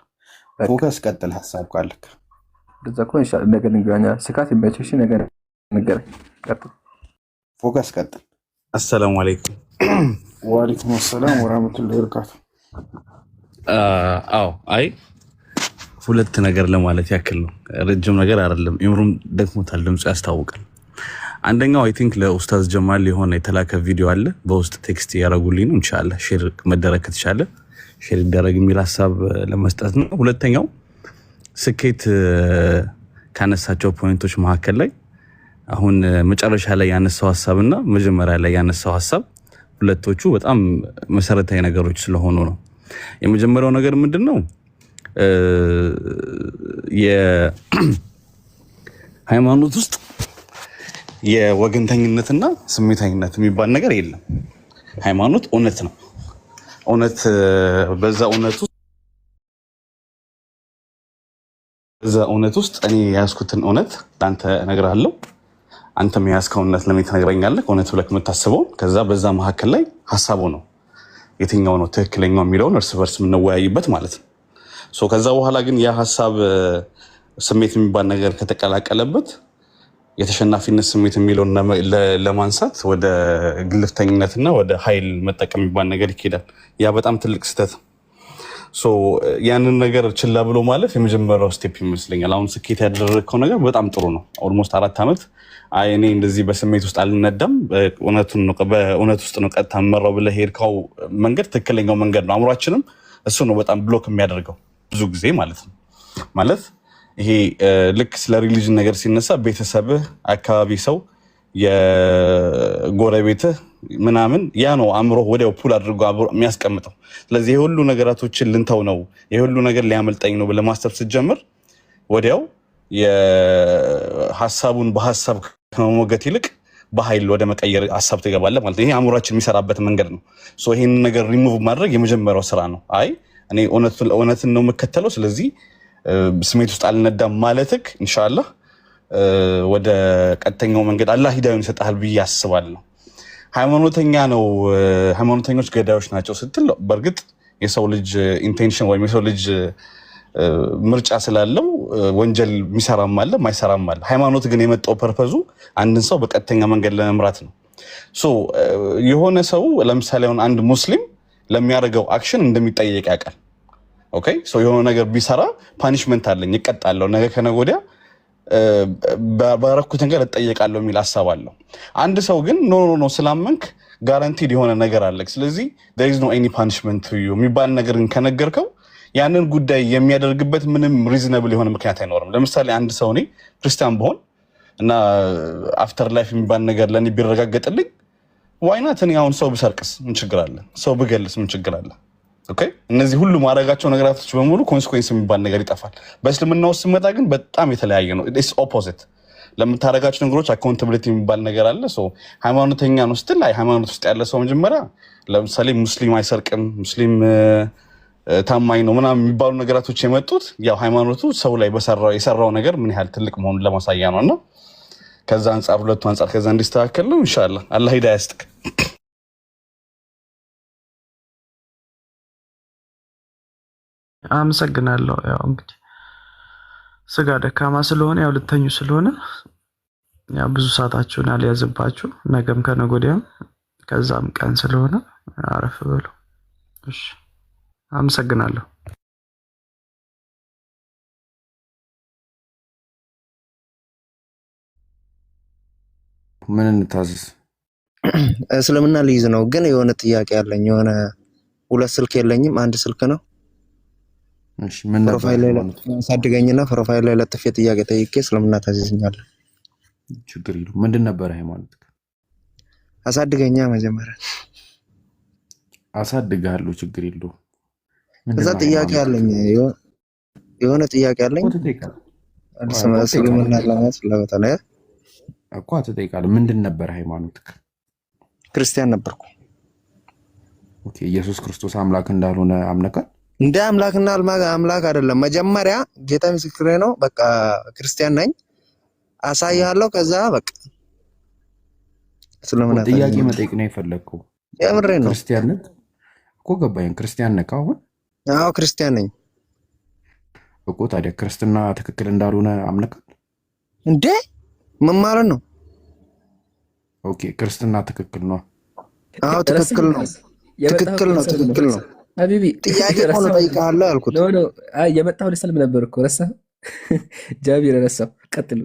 ፎከስ ቀጥል። ሀሳብ ካለክ እንደዛ እኮ ኢንሻአላህ ነገር እንገናኛ። ስካት የሚያቸሽ ነገር ንገረኝ። ቀጥል፣ ፎከስ ቀጥል። አሰላሙ አለይኩም። ወአለይኩም ሰላም ወራህመቱላሂ ወበረካቱ። አይ 2 ነገር ለማለት ያክል ነው። ረጅም ነገር አይደለም። ኢምሩም ደክሞታል፣ ድምፁ ያስታውቃል። አንደኛው አይ ቲንክ ለኡስታዝ ጀማል የሆነ የተላከ ቪዲዮ አለ፣ በውስጥ ቴክስት ያደረጉልኝ ነው። ኢንሻአላህ ሼር መደረግ ከተቻለ ሼር ይደረግ የሚል ሀሳብ ለመስጠት ነው። ሁለተኛው ስኬት ካነሳቸው ፖይንቶች መካከል ላይ አሁን መጨረሻ ላይ ያነሳው ሀሳብና መጀመሪያ ላይ ያነሳው ሀሳብ ሁለቶቹ በጣም መሰረታዊ ነገሮች ስለሆኑ ነው። የመጀመሪያው ነገር ምንድነው? የሃይማኖት ውስጥ የወገንተኝነትና ስሜታዊነት የሚባል ነገር የለም። ሃይማኖት እውነት ነው። እውነት በዛ እውነት ውስጥ እኔ የያዝኩትን እውነት ለአንተ እነግርሃለሁ። አንተም የያዝከውን እውነት ለምን ትነግረኛለህ? እውነት ብለህ የምታስበው ከዛ በዛ መካከል ላይ ሀሳቡ ነው የትኛው ነው ትክክለኛው የሚለውን እርስ በርስ የምንወያይበት ማለት ነው። ከዛ በኋላ ግን ያ ሀሳብ ስሜት የሚባል ነገር ከተቀላቀለበት የተሸናፊነት ስሜት የሚለውን ለማንሳት ወደ ግልፍተኝነትና ወደ ኃይል መጠቀም የሚባል ነገር ይኬዳል። ያ በጣም ትልቅ ስህተት። ያንን ነገር ችላ ብሎ ማለፍ የመጀመሪያው ስቴፕ ይመስለኛል። አሁን ስኬት ያደረግከው ነገር በጣም ጥሩ ነው። ኦልሞስት 4 ዓመት እኔ እንደዚህ በስሜት ውስጥ አልነዳም፣ በእውነት ውስጥ ነው ቀጥታ መራው ብለህ ሄድከው መንገድ ትክክለኛው መንገድ ነው። አእምሯችንም እሱ ነው በጣም ብሎክ የሚያደርገው ብዙ ጊዜ ማለት ነው። ማለት ይሄ ልክ ስለ ሪሊጅን ነገር ሲነሳ ቤተሰብህ፣ አካባቢ ሰው፣ የጎረቤትህ ምናምን ያ ነው አእምሮ ወዲያው ፑል አድርጎ የሚያስቀምጠው። ስለዚህ የሁሉ ነገራቶችን ልንተው ነው የሁሉ ነገር ሊያመልጠኝ ነው ብለህ ማሰብ ስትጀምር ወዲያው የሐሳቡን በሐሳብ ከመሞገት ይልቅ በኃይል ወደ መቀየር ሐሳብ ትገባለህ ማለት ነው። ይሄ አእምሯችን የሚሰራበት መንገድ ነው። ይሄን ነገር ሪሙቭ ማድረግ የመጀመሪያው ስራ ነው። አይ እኔ እውነትን ነው የምከተለው፣ ስለዚህ ስሜት ውስጥ አልነዳም ማለትክ ኢንሻአላህ ወደ ቀጥተኛው መንገድ አላህ ሂዳዩን ይሰጣል ብዬ አስባለሁ። ሃይማኖተኞች ገዳዮች ናቸው ስትል በእርግጥ የሰው ልጅ ኢንቴንሽን ወይም የሰው ልጅ ምርጫ ስላለው ወንጀል የሚሰራም አለ ማይሰራም አለ። ሃይማኖት ግን የመጣው ፐርፐዙ አንድን ሰው በቀጥተኛ መንገድ ለመምራት ነው። ሶ የሆነ ሰው ለምሳሌ አሁን አንድ ሙስሊም ለሚያደርገው አክሽን እንደሚጠየቅ ያውቃል። ኦኬ ሶ የሆነ ነገር ቢሰራ ፓኒሽመንት አለኝ እቀጣለሁ፣ ነገ ከነገ ወዲያ ባረኩት ነገር እጠየቃለሁ የሚል ሐሳብ አለው። አንድ ሰው ግን ኖ ስላመንክ ጋራንቲድ የሆነ ነገር አለ፣ ስለዚህ there is no any punishment to you የሚባል ነገር ከነገርከው ያንን ጉዳይ የሚያደርግበት ምንም ሪዝነብል የሆነ ምክንያት አይኖርም። ለምሳሌ አንድ ሰው እኔ ክርስቲያን ብሆን እና አፍተር ላይፍ የሚባል ነገር ለኔ ቢረጋገጥልኝ ዋይናት እኔ አሁን ሰው ብሰርቅስ ምን ችግር አለ? ሰው ብገልስ ምን ችግር አለ? ኦኬ እነዚህ ሁሉ ማድረጋቸው ነገራቶች በሙሉ ኮንሲኩዌንስ የሚባል ነገር ይጠፋል። በእስልምና ውስጥ ስመጣ ግን በጣም የተለያየ ነው። ኢትስ ኦፖዚት። ለምታደርጋቸው ነገሮች አካውንታቢሊቲ የሚባል ነገር አለ። ሶ ሃይማኖተኛ ነው ስትል ሃይማኖት ውስጥ ያለ ሰው መጀመሪያ ለምሳሌ ሙስሊም አይሰርቅም፣ ሙስሊም ታማኝ ነው ምናምን የሚባሉ ነገራቶች የመጡት ያው ሃይማኖቱ ሰው ላይ የሰራው ነገር ምን ያህል ትልቅ መሆኑን ለማሳያ ነው። እና ከዛ አንጻር ሁለቱ አንጻር ከዛ እንዲስተካከል ነው። ኢንሻአላህ አላህ ሂዳያ ይስጥክ። አመሰግናለሁ። ያው እንግዲህ ስጋ ደካማ ስለሆነ ያው ልተኙ ስለሆነ ያው ብዙ ሰዓታችሁን አልያዝባችሁ። ነገም ከነገ ወዲያም ከዛም ቀን ስለሆነ አረፍ በሉ። እሺ አመሰግናለሁ። ምን እንታዘዝ? እስልምና ልይዝ ነው ግን የሆነ ጥያቄ አለኝ። የሆነ ሁለት ስልክ የለኝም፣ አንድ ስልክ ነው። እሺ ምን ነበር? ፕሮፋይል ላይ ሳድገኝና ፕሮፋይል ላይ ለጥፌ ጥያቄ ጠይቄ እስልምና ታዘዝኛለህ? ችግር የለውም። ምንድን ነበር ሃይማኖት? አሳድገኛ መጀመሪያ አሳድጋለሁ፣ ችግር የለውም። ከዛ ጥያቄ አለኝ፣ የሆነ ጥያቄ አለኝ። እስልምና ለማለት ፍላጎት አለ እኮ አትጠይቃለህ። ምንድን ነበር ሃይማኖት? ክርስቲያን ነበርኩ። ኦኬ ኢየሱስ ክርስቶስ አምላክ እንዳልሆነ አምነካል? እንደ አምላክና አምላክ አይደለም። መጀመሪያ ጌታ ምስክሬ ነው። በቃ ክርስቲያን ነኝ፣ አሳያለሁ። ከዛ በቃ እስልምና ጥያቄ መጠየቅ ነው የፈለግከው? የምሬ ነው። ክርስቲያን ነህ እኮ ገባኝ። ክርስቲያን ነህ አሁን? አዎ ክርስቲያን ነኝ እኮ። ታዲያ ክርስትና ትክክል እንዳልሆነ አምነካል እንዴ? ምን ማለት ነው? ኦኬ ክርስትና ትክክል ነው። አዎ ትክክል ነው። ትክክል ነው። ትክክል ነው። ሀቢቢ ጥያቄ ሆነ ጠይቃለሁ ያልኩት ኖ የመጣው ልሰልም ነበር እኮ ረሳህ? ጃቢር ረሳው። ቀጥሉ።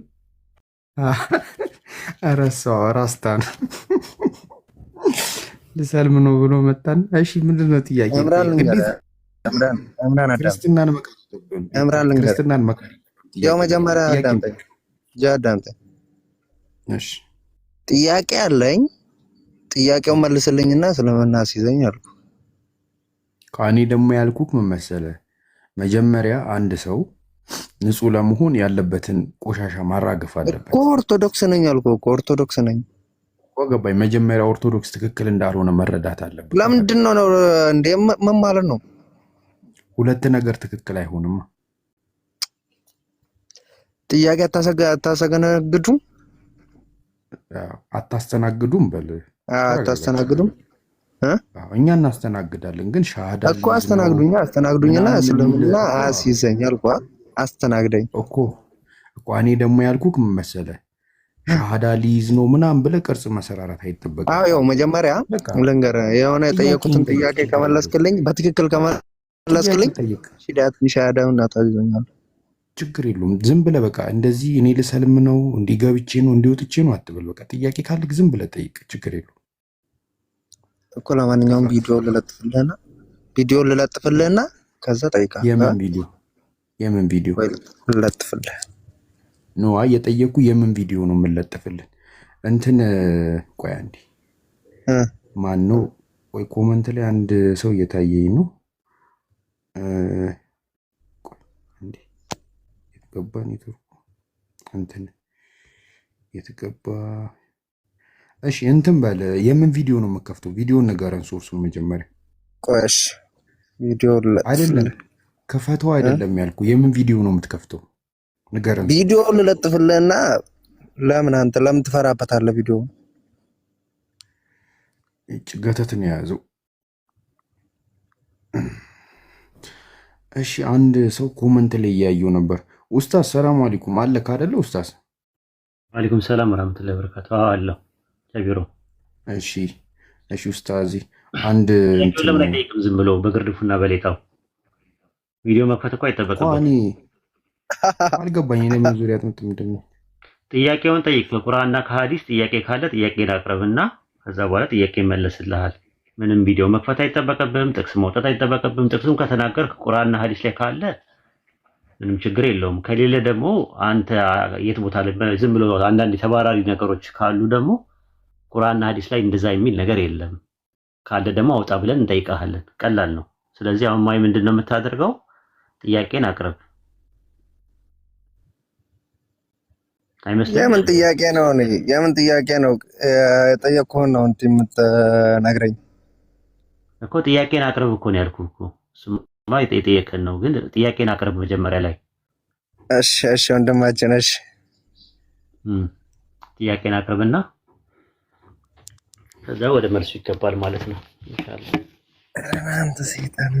ረሳው ራስታን ልሰልም ነው ብሎ መጣን። እሺ ምንድነው ጥያቄ? ክርስትናን መካድ ያው መጀመሪያ አዳምጠኝ። እሺ ጥያቄ አለኝ። ጥያቄውን መልስልኝና እስልምና አስይዘኝ አልኩ። ከእኔ ደግሞ ያልኩክ ምን መሰለህ? መጀመሪያ አንድ ሰው ንጹህ ለመሆን ያለበትን ቆሻሻ ማራገፍ አለበት። ኦርቶዶክስ ነኝ አልኩ እኮ ኦርቶዶክስ ነኝ። ገባኝ። መጀመሪያ ኦርቶዶክስ ትክክል እንዳልሆነ መረዳት አለበት። ለምንድን ነው እንዴ? ምን ማለት ነው? ሁለት ነገር ትክክል አይሆንም። ጥያቄ አታስተናግዱም? አታስተናግዱም በል። አታስተናግዱም? እኛ እናስተናግዳለን፣ ግን ሻሃዳ እኮ አስተናግዱኝና እስልምና አስይዘኝ አልኩ። አስተናግደኝ እኮ እኔ ደግሞ ያልኩክ ምን መሰለህ? ሻሃዳ ሊይዝ ነው ምናምን ብለህ ቅርጽ መሰራራት አይጠበቅም። አዎ ያው መጀመሪያ ልንገርህ፣ የሆነ የጠየቁትን ጥያቄ ከመለስክልኝ በትክክል ከመለስክልኝ ሻሃዳውን አታዝዘኛለህ። ችግር የለውም። ዝም ብለህ በቃ እንደዚህ እኔ ልሰልም ነው እንዲገብቼ ነው እንዲወጥቼ ነው አትበል። በቃ ጥያቄ ካለክ ዝም ብለህ ጠይቅ፣ ችግር የለውም እኮ። ለማንኛውም ቪዲዮ ልለጥፍልህና ከዛ ጠይቃለህ። የምን ቪዲዮ ልለጥፍልህ ነው? የጠየቁ የምን ቪዲዮ ነው የምንለጥፍልን? እንትን ቆይ አንዴ ማን ነው? ወይ ኮመንት ላይ አንድ ሰው እየታየኝ ነው። የተገባ ኔትወርኩ እንትን የተገባ። እሺ እንትን በለ። የምን ቪዲዮ ነው የምከፍተው? ቪዲዮን ንገረን፣ ሶርሱን መጀመሪያ። ቆሽ ቪዲዮ አይደለም ክፈተው አይደለም ያልኩ። የምን ቪዲዮ ነው የምትከፍተው? ንገረን። ቪዲዮ ልለጥፍልህና ለምን ትፈራበታለህ? ቪዲዮ ገተትን የያዘው እሺ አንድ ሰው ኮመንት ላይ እያየው ነበር። ኡስታዝ ሰላም አለይኩም አለክ አይደለ ኡስታዝ? ወአለይኩም ሰላም ወራህመቱላሂ ወበረካቱ። አለሁ ጀቢሮ። እሺ እሺ ኡስታዝ አንድ ለምን አይጠይቅም? ዝም ብሎ በግርድፉና በሌጣው ቪዲዮ መክፈት እኮ አይጠበቅበትም። እኔ አልገባኝ። እኔ ምን ዙሪያ ምንድን ነው ጥያቄውን ጠይቅ። ከቁርአንና ከሐዲስ ጥያቄ ካለ ጥያቄን አቅርብና ከዛ በኋላ ጥያቄ ይመለስልሃል። ምንም ቪዲዮ መክፈት አይጠበቅብህም። ጥቅስ መውጣት አይጠበቅብህም። ጥቅሱን ከተናገርክ ቁርአንና ሐዲስ ላይ ካለ ምንም ችግር የለውም። ከሌለ ደግሞ አንተ የት ቦታ ላይ ዝም ብሎ አንዳንድ ተባራሪ ነገሮች ካሉ ደግሞ ቁርአንና ሐዲስ ላይ እንደዛ የሚል ነገር የለም ካለ ደግሞ አውጣ ብለን እንጠይቃለን። ቀላል ነው። ስለዚህ አሁን ማይ ምንድነው የምታደርገው? ጥያቄን አቅርብ። አይመስልም? የምን ጥያቄ ነው? የምን ጥያቄ ነው? የጠየቅኩህን ነው እንትን የምትነግረኝ እኮ። ጥያቄን አቅርብ እኮ ነው ያልኩህ እኮ። እሱማ የጠየቅህን ነው፣ ግን ጥያቄን አቅርብ መጀመሪያ ላይ። እሺ እሺ ወንድማችን እሺ። ጥያቄን አቅርብና ከዛ ወደ መልሱ ይገባል ማለት ነው ኢንሻአላህ። አንተ ሰይጣን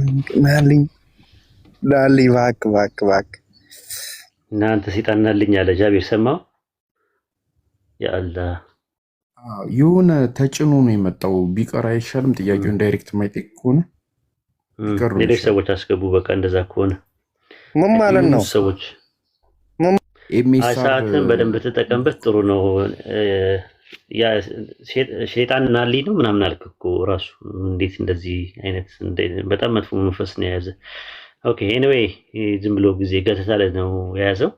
ናልኝ ዳልኝ ባክ እናንተ ሰይጣን ናልኝ አለ ጃቢር። ሰማው ያአላህ የሆነ ተጭኖ ነው የመጣው። ቢቀር አይሻልም? ጥያቄውን ዳይሬክት ማይጠይቅ ከሆነ ሌሎች ሰዎች አስገቡ። በቃ እንደዛ ከሆነ ምን ማለት ነው? ሰዎች ሰዓትን በደንብ ተጠቀምበት። ጥሩ ነው። ያ ሸይጣን ናልኝ ነው ምናምን አልክ እኮ ራሱ። እንዴት እንደዚህ አይነት በጣም መጥፎ መንፈስ ነው የያዘ። ኦኬ ኤኒዌይ ዝም ብሎ ጊዜ ገተታ ላይ ነው የያዘው።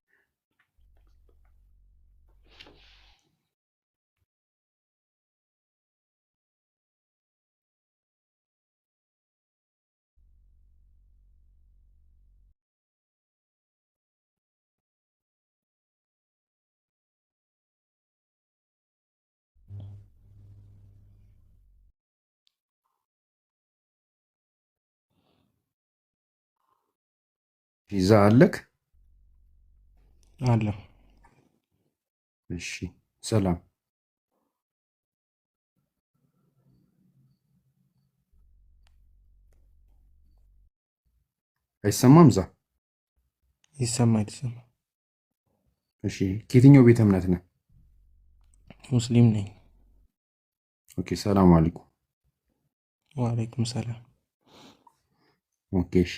ቪዛ አለክ? አለ። እሺ ሰላም። አይሰማም? ዛ ይሰማል። እሺ ከየትኛው ቤተ እምነት ነህ? ሙስሊም ነኝ። ኦኬ ሰላም አለይኩም። ወአለይኩም ሰላም። ኦኬ እሺ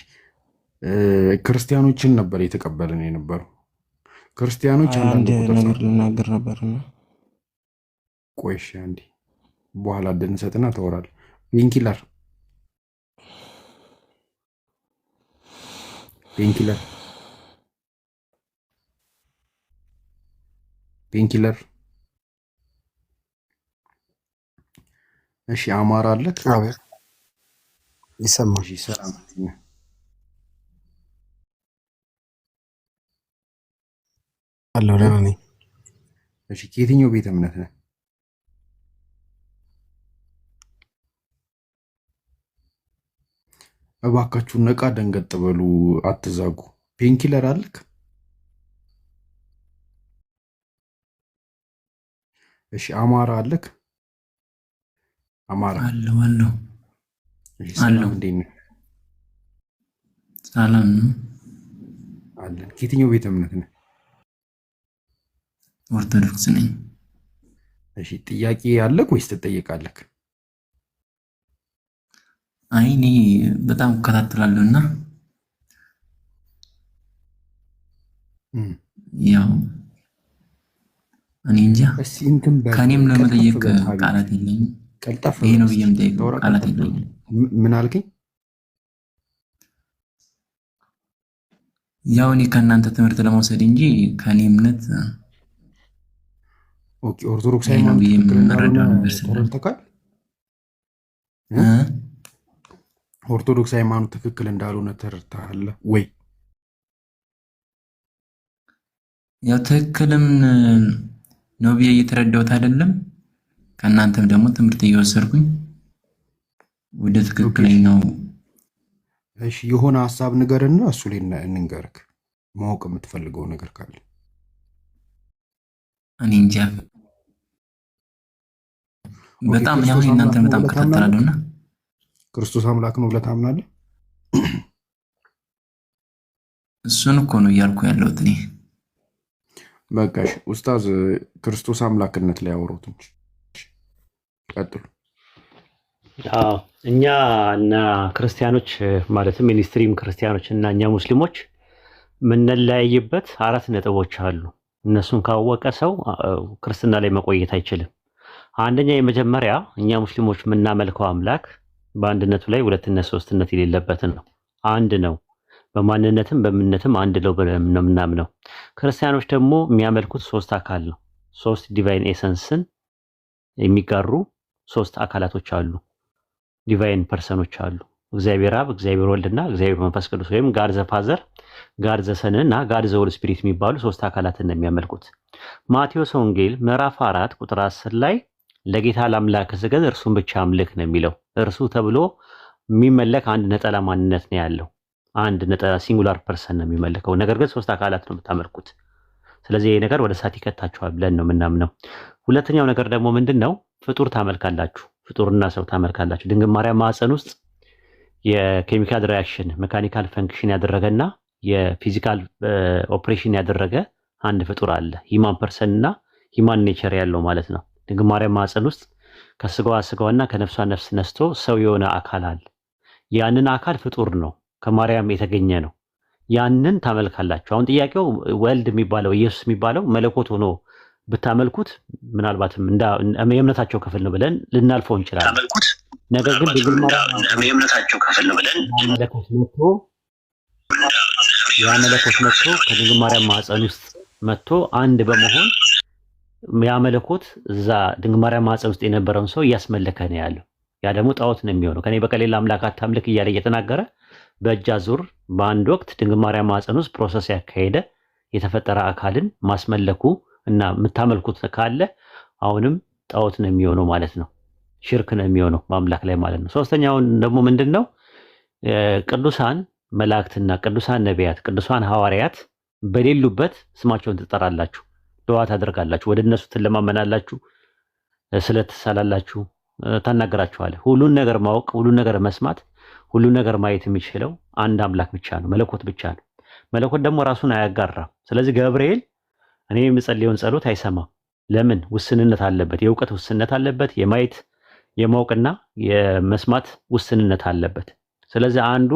ክርስቲያኖችን ነበር የተቀበለን የነበረው። ክርስቲያኖች አንዳንድ ነገር ልናገር ነበርና ቆይሽ አንዴ በኋላ እንድንሰጥና ታወራለህ። ፔንኪለር እሺ አማራ አለክ? አቤት ይሰማል። እሺ ሰላም። አለሁ ደህና ነኝ። እሺ ከየትኛው ቤተ እምነት ነህ? እባካችሁ ነቃ ደንገጥ በሉ፣ አትዛጉ። ፔንኪለር አለክ? እሺ አማራ አለክ? አማራ አለሁ። እሺ ሰላም፣ እንዴት ነህ? ሰላም ነው አለን። ከየትኛው ቤተ እምነት ነህ? ኦርቶዶክስ ነኝ። እሺ ጥያቄ አለክ ወይስ ትጠይቃለክ? አይ እኔ በጣም እከታተላለሁ እና ያው እኔ እንጃ ከእኔም ለመጠየቅ ቃላት የለኝም። ይሄ ነው ብዬ የምጠይቀው ቃላት የለኝም። ምን አልከኝ? ያው እኔ ከእናንተ ትምህርት ለመውሰድ እንጂ ከእኔ እምነት ኦኬ ኦርቶዶክስ ሃይማኖት የምረዳው ነገር ተረድተካል? ኦርቶዶክስ ሃይማኖት ትክክል እንዳልሆነ ተረድተሃል ወይ? ያው ትክክልም ነው ብዬ እየተረዳሁት አይደለም። ከእናንተም ደግሞ ትምህርት እየወሰድኩኝ ወደ ትክክለኛው እሺ የሆነ ሐሳብ ንገርና እሱ ላይ እንንገርክ ማወቅ የምትፈልገው ነገር ካለ። እኔ እንጃ በጣም ያው እናንተ በጣም ከተተላለውና ክርስቶስ አምላክ ነው ብለህ ታምናለህ? እሱን እኮ ነው እያልኩ ያለሁት እኔ። በቃሽ ኡስታዝ ክርስቶስ አምላክነት ላይ አውሩት እንጂ ቀጥሉ። እኛ እና ክርስቲያኖች ማለትም ሚኒስትሪም ክርስቲያኖች እና እኛ ሙስሊሞች የምንለያይበት 4 ነጥቦች አሉ። እነሱን ካወቀ ሰው ክርስትና ላይ መቆየት አይችልም። አንደኛ የመጀመሪያ እኛ ሙስሊሞች የምናመልከው አምላክ በአንድነቱ ላይ ሁለትነት ሶስትነት የሌለበትን ነው። አንድ ነው። በማንነትም በምንነትም አንድ ነው ብለን ነው የምናምነው። ክርስቲያኖች ደግሞ የሚያመልኩት 3 አካል ነው። 3 ዲቫይን ኤሰንስን የሚጋሩ 3 አካላቶች አሉ። ዲቫይን ፐርሰኖች አሉ። እግዚአብሔር አብ፣ እግዚአብሔር ወልድና እግዚአብሔር መንፈስ ቅዱስ ወይም ጋድ ዘ ፋዘር፣ ጋድ ዘ ሰን እና ጋድ ዘ ሆሊ ስፒሪት የሚባሉ 3 አካላትን ነው የሚያመልኩት። ማቴዎስ ወንጌል ምዕራፍ 4 ቁጥር 10 ላይ ለጌታ ለአምላክ ስገድ እርሱን ብቻ አምልክ ነው የሚለው። እርሱ ተብሎ የሚመለክ አንድ ነጠላ ማንነት ነው ያለው። አንድ ነጠላ ሲንጉላር ፐርሰን ነው የሚመለከው። ነገር ግን 3 አካላት ነው የምታመልኩት። ስለዚህ ይሄ ነገር ወደ እሳት ይከታችኋል ብለን ነው የምናምነው። ሁለተኛው ነገር ደግሞ ምንድነው? ፍጡር ታመልካላችሁ። ፍጡርና ሰው ታመልካላችሁ። ድንግል ማርያም ማህፀን ውስጥ የኬሚካል ሪአክሽን ሜካኒካል ፈንክሽን ያደረገና የፊዚካል ኦፕሬሽን ያደረገ አንድ ፍጡር አለ። ሂማን ፐርሰን እና ሂማን ኔቸር ያለው ማለት ነው። ድንግል ማርያም ማህፀን ውስጥ ከስጋዋ ስጋዋና ከነፍሷ ነፍስ ነስቶ ሰው የሆነ አካል አለ። ያንን አካል ፍጡር ነው፣ ከማርያም የተገኘ ነው። ያንን ታመልካላችሁ። አሁን ጥያቄው ወልድ የሚባለው ኢየሱስ የሚባለው መለኮት ሆኖ ብታመልኩት ምናልባትም የእምነታቸው ክፍል ነው ብለን ልናልፈው እንችላለን። ነገር ግን ድንግል ማርያም የእምነታቸው ክፍል ነው ብለን መለኮት መጥቶ ከድንግል ማርያም ማህፀን ውስጥ መጥቶ አንድ በመሆን ያ መለኮት እዛ ድንግል ማርያም ማህፀን ውስጥ የነበረውን ሰው እያስመለከ ነው ያለው። ያ ደግሞ ጣዖት ነው የሚሆነው። ከኔ በቀር ሌላ አምላክ አታምልክ እያለ እየተናገረ በእጅ አዙር በአንድ ወቅት ድንግል ማርያም ማህፀን ውስጥ ፕሮሰስ ያካሄደ የተፈጠረ አካልን ማስመለኩ እና የምታመልኩት ካለ አሁንም ጣዖት ነው የሚሆነው ማለት ነው። ሽርክ ነው የሚሆነው በአምላክ ላይ ማለት ነው። ሶስተኛውን ደግሞ ምንድነው? ቅዱሳን መላእክትና ቅዱሳን ነቢያት፣ ቅዱሳን ሐዋርያት በሌሉበት ስማቸውን ትጠራላችሁ፣ ዱዓ ታደርጋላችሁ፣ ወደ እነሱ ትለማመናላችሁ፣ ስለትሳላላችሁ፣ ታናገራችኋለህ። ሁሉን ነገር ማወቅ፣ ሁሉን ነገር መስማት፣ ሁሉን ነገር ማየት የሚችለው አንድ አምላክ ብቻ ነው፣ መለኮት ብቻ ነው። መለኮት ደግሞ ራሱን አያጋራም። ስለዚህ ገብርኤል እኔ የምጸልየውን ጸሎት አይሰማም። ለምን? ውስንነት አለበት፣ የእውቀት ውስንነት አለበት፣ የማየት የማወቅና የመስማት ውስንነት አለበት። ስለዚህ አንዱ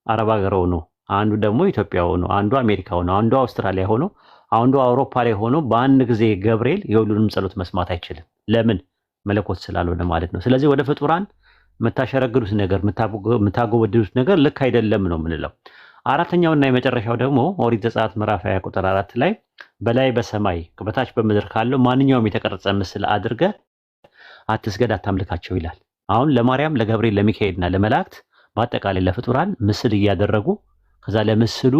አረብ ሀገር ሆኖ፣ አንዱ ደግሞ ኢትዮጵያ ሆኖ፣ አንዱ አሜሪካ ሆኖ፣ አንዱ አውስትራሊያ ሆኖ፣ አንዱ አውሮፓ ላይ ሆኖ በአንድ ጊዜ ገብርኤል የሁሉንም ጸሎት መስማት አይችልም። ለምን? መለኮት ስላልሆነ ማለት ነው። ስለዚህ ወደ ፍጡራን የምታሸረግዱት ነገር፣ የምታጎበድዱት ነገር ልክ አይደለም ነው የምንለው። አራተኛውና የመጨረሻው ደግሞ ኦሪት ዘጸአት ምዕራፍ 20 ቁጥር 4 ላይ በላይ በሰማይ በታች በምድር ካለው ማንኛውም የተቀረጸ ምስል አድርገ አትስገድ፣ አታምልካቸው ይላል። አሁን ለማርያም፣ ለገብርኤል፣ ለሚካኤልና ለመላእክት በአጠቃላይ ለፍጡራን ምስል እያደረጉ ከዛ ለምስሉ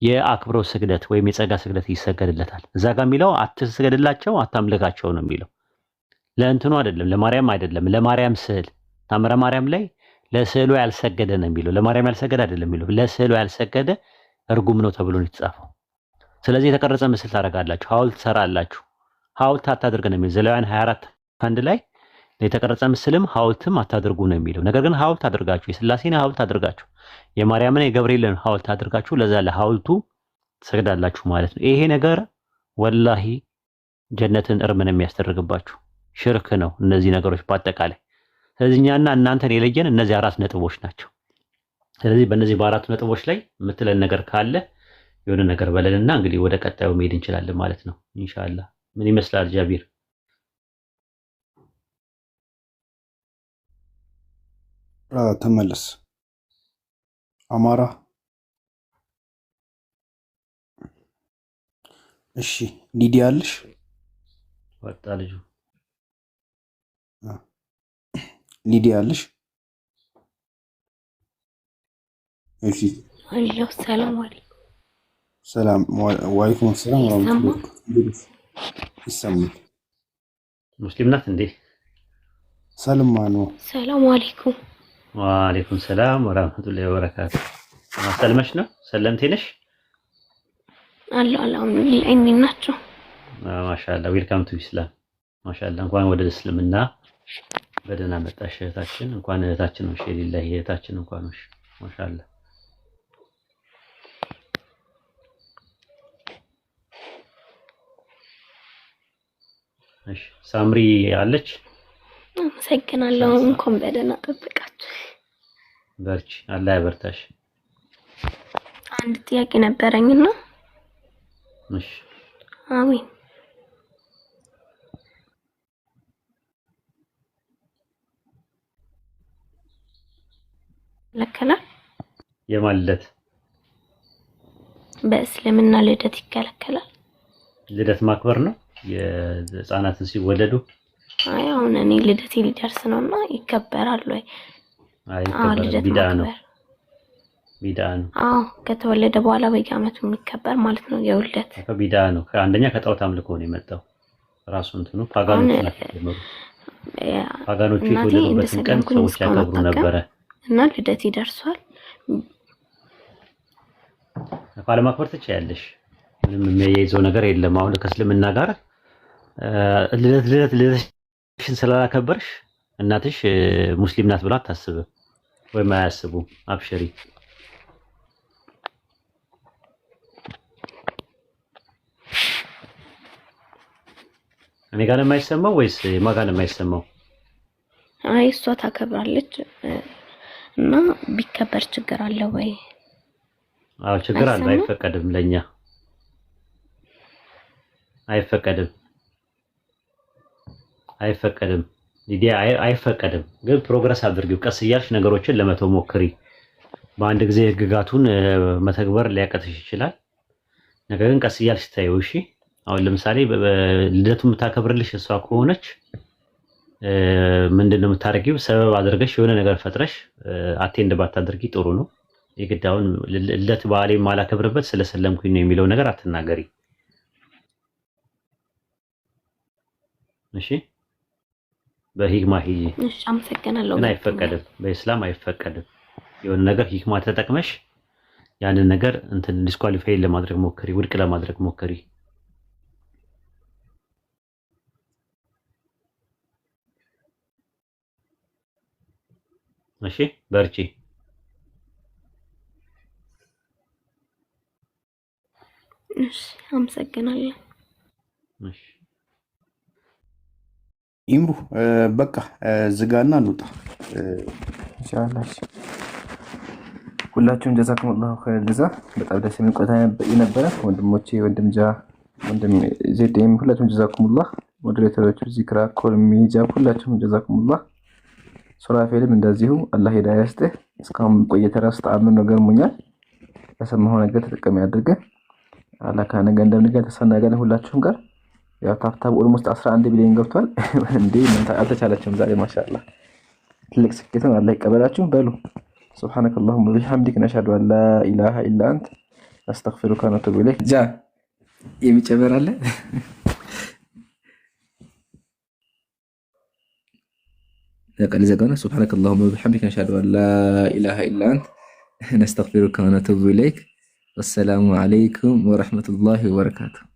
የአክብሮት ስግደት ወይም የጸጋ ስግደት ይሰገድለታል። እዛ ጋር የሚለው አትስገድላቸው፣ አታምልካቸው ነው የሚለው። ለእንትኑ አይደለም፣ ለማርያም አይደለም፣ ለማርያም ስዕል ታምረ ማርያም ላይ ለስዕሉ ያልሰገደ ነው የሚለው። ለማርያም ያልሰገደ አይደለም የሚለው፣ ለስዕሉ ያልሰገደ እርጉም ነው ተብሎ ነው የተጻፈው። ስለዚህ የተቀረጸ ምስል ታደርጋላችሁ፣ ሐውልት ትሰራላችሁ። ሐውልት አታድርግ ነው የሚለው ዘሌዋውያን 24 አንድ ላይ የተቀረጸ ምስልም ሐውልትም አታድርጉ ነው የሚለው። ነገር ግን ሐውልት አድርጋችሁ የሥላሴን ሐውልት አድርጋችሁ የማርያምን የገብርኤልን ሐውልት አድርጋችሁ ለዛ ለሐውልቱ ትሰግዳላችሁ ማለት ነው። ይሄ ነገር ወላሂ ጀነትን እርምን የሚያስደርግባችሁ ሽርክ ነው። እነዚህ ነገሮች በአጠቃላይ ስለዚህ እኛና እናንተን የለየን እነዚህ 4 ነጥቦች ናቸው። ስለዚህ በእነዚህ በ4 ነጥቦች ላይ የምትለን ነገር ካለ የሆነ ነገር በለንና እንግዲህ ወደ ቀጣዩ መሄድ እንችላለን ማለት ነው ኢንሻአላህ። ምን ይመስላል ጃቢር? ተመለስ አማራ። እሺ ሊዲያ አለሽ? ወጣ ልጁ ሊዲያ አለሽ? እሺ አለሁ። ሰላም አለይኩም። ሰላም ወአለይኩም ሰላም ወራህመቱላሂ። ይሰማል። ሙስሊም ናት እንዴ? ሰልማ ነው። ሰላም አለይኩም። ወአለይኩም ሰላም ወራህመቱላሂ ወበረካቱ። ሰልመሽ ነው? ሰለምቴ ነሽ? አለሁ አልሐምዱሊላህ። እኔ ናቸው። ማሻአላህ ዌልካም ቱ ኢስላም። ማሻአላህ እንኳን ወደ እስልምና በደህና መጣሽ እህታችን። እንኳን እህታችን ነሽ፣ የሌላ እህታችን እንኳን ነሽ። ማሻአላህ እሺ ሳምሪ አለች። አመሰግናለሁ። እንኳን በደህና ጠበቃችሁ። በርቺ፣ አላህ ያበርታሽ። አንድ ጥያቄ ነበረኝና። እሺ አሜን። ይከለከላል? የማልደት በእስልምና ልደት ይከለከላል? ልደት ማክበር ነው የህፃናትን ሲወለዱ? አይ አሁን እኔ ልደቴ ሊደርስ ነውና ይከበራል ወይ? አይ ይከበራል። ቢዳ ነው። አዎ ከተወለደ በኋላ በየዓመቱ የሚከበር ማለት ነው የውልደት። ቢዳ ነው። አንደኛ ከጣዖት አምልኮ ነው የመጣው ራሱ እንትኑ ፓጋኖቹ ናቸው። ፓጋኖቹ የተወለዱበትን ቀን ሰዎች ያከብሩ ነበረ እና ልደት ይደርሷል። ካለማክበር ትችያለሽ። ምንም የሚያይዘው ነገር የለም። አሁን ከእስልምና ጋር ልደትሽን ስላላከበርሽ እናትሽ ሙስሊም ናት ብላ አታስብም ወይም አያስቡም። አብሽሪ። እኔ ጋር ነው የማይሰማው ወይስ ማን ጋር ነው የማይሰማው? አይ እሷ ታከብራለች እና ቢከበር ችግር አለ ወይ? አዎ ችግር አለ። አይፈቀድም፣ ለኛ አይፈቀድም። ሊዲያ አይፈቀድም። ግን ፕሮግረስ አድርጊው። ቀስ እያልሽ ነገሮችን ለመተው ሞክሪ። በአንድ ጊዜ ህግጋቱን መተግበር ሊያቀትሽ ይችላል። ነገር ግን ቀስ እያልሽ ታየው። እሺ አሁን ለምሳሌ ልደቱን የምታከብርልሽ እሷ ከሆነች ምንድነው የምታደርጊው? ሰበብ አድርገሽ የሆነ ነገር ፈጥረሽ አቴንድ ባታደርጊ ጥሩ ነው። የግድ አሁን ልደት በዓሌ ማላከብርበት ስለሰለምኩኝ ነው የሚለው ነገር አትናገሪ። እሺ በሂክማ ሂጂ። እሺ አመሰግናለሁ። ግን አይፈቀድም፣ በእስላም አይፈቀድም። የሆነ ነገር ሂክማ ተጠቅመሽ ያንን ነገር እንትን ዲስኳሊፋይ ለማድረግ ሞክሪ፣ ውድቅ ለማድረግ ሞክሪ። እሺ በርቺ። እሺ አመሰግናለሁ። እሺ ኢምሩ በቃ ዝጋና እንውጣ ኢንሻአላህ። ሁላችሁም ጀዛኩሙላሁ ኸይር ጀዛ። በጣም ደስ የሚል ቆይታ ነበረ። ወንድሞቼ ወንድም ዜድም ሁላችሁም ጀዛኩሙላህ። ሞዴሬተሮቹ ዚክራ ኮል ሚጃብ ሁላችሁም ጀዛኩሙላህ። ሱራፌልም እንደዚሁ አላህ ሂዳያ ይስጥህ። እስካሁን ቆይተህ ራስ ተአምር ነው ገርሞኛል። በሰማኸው ነገር ተጠቀም ያድርገህ። አላህ ካነገ እንደምንገናኝ ተስፋ እናደርጋለን ሁላችሁም ጋር። ያው ታፕታፕ ኦልሞስት 11 ቢሊዮን ገብቷል እንዴ! ምን አልተቻላችሁም ዛሬ ማሻአላህ። ትልቅ ስኬት ነው። አላህ ይቀበላችሁ። በሉ سبحانك اللهم وبحمدك نشهد ان لا اله الا انت نستغفرك ونتوب اليك። ጃ የሚጨመር አለ لقد زغنا. سبحانك اللهم وبحمدك نشهد ان لا اله الا انت نستغفرك ونتوب اليك. والسلام عليكم ورحمة الله وبركاته.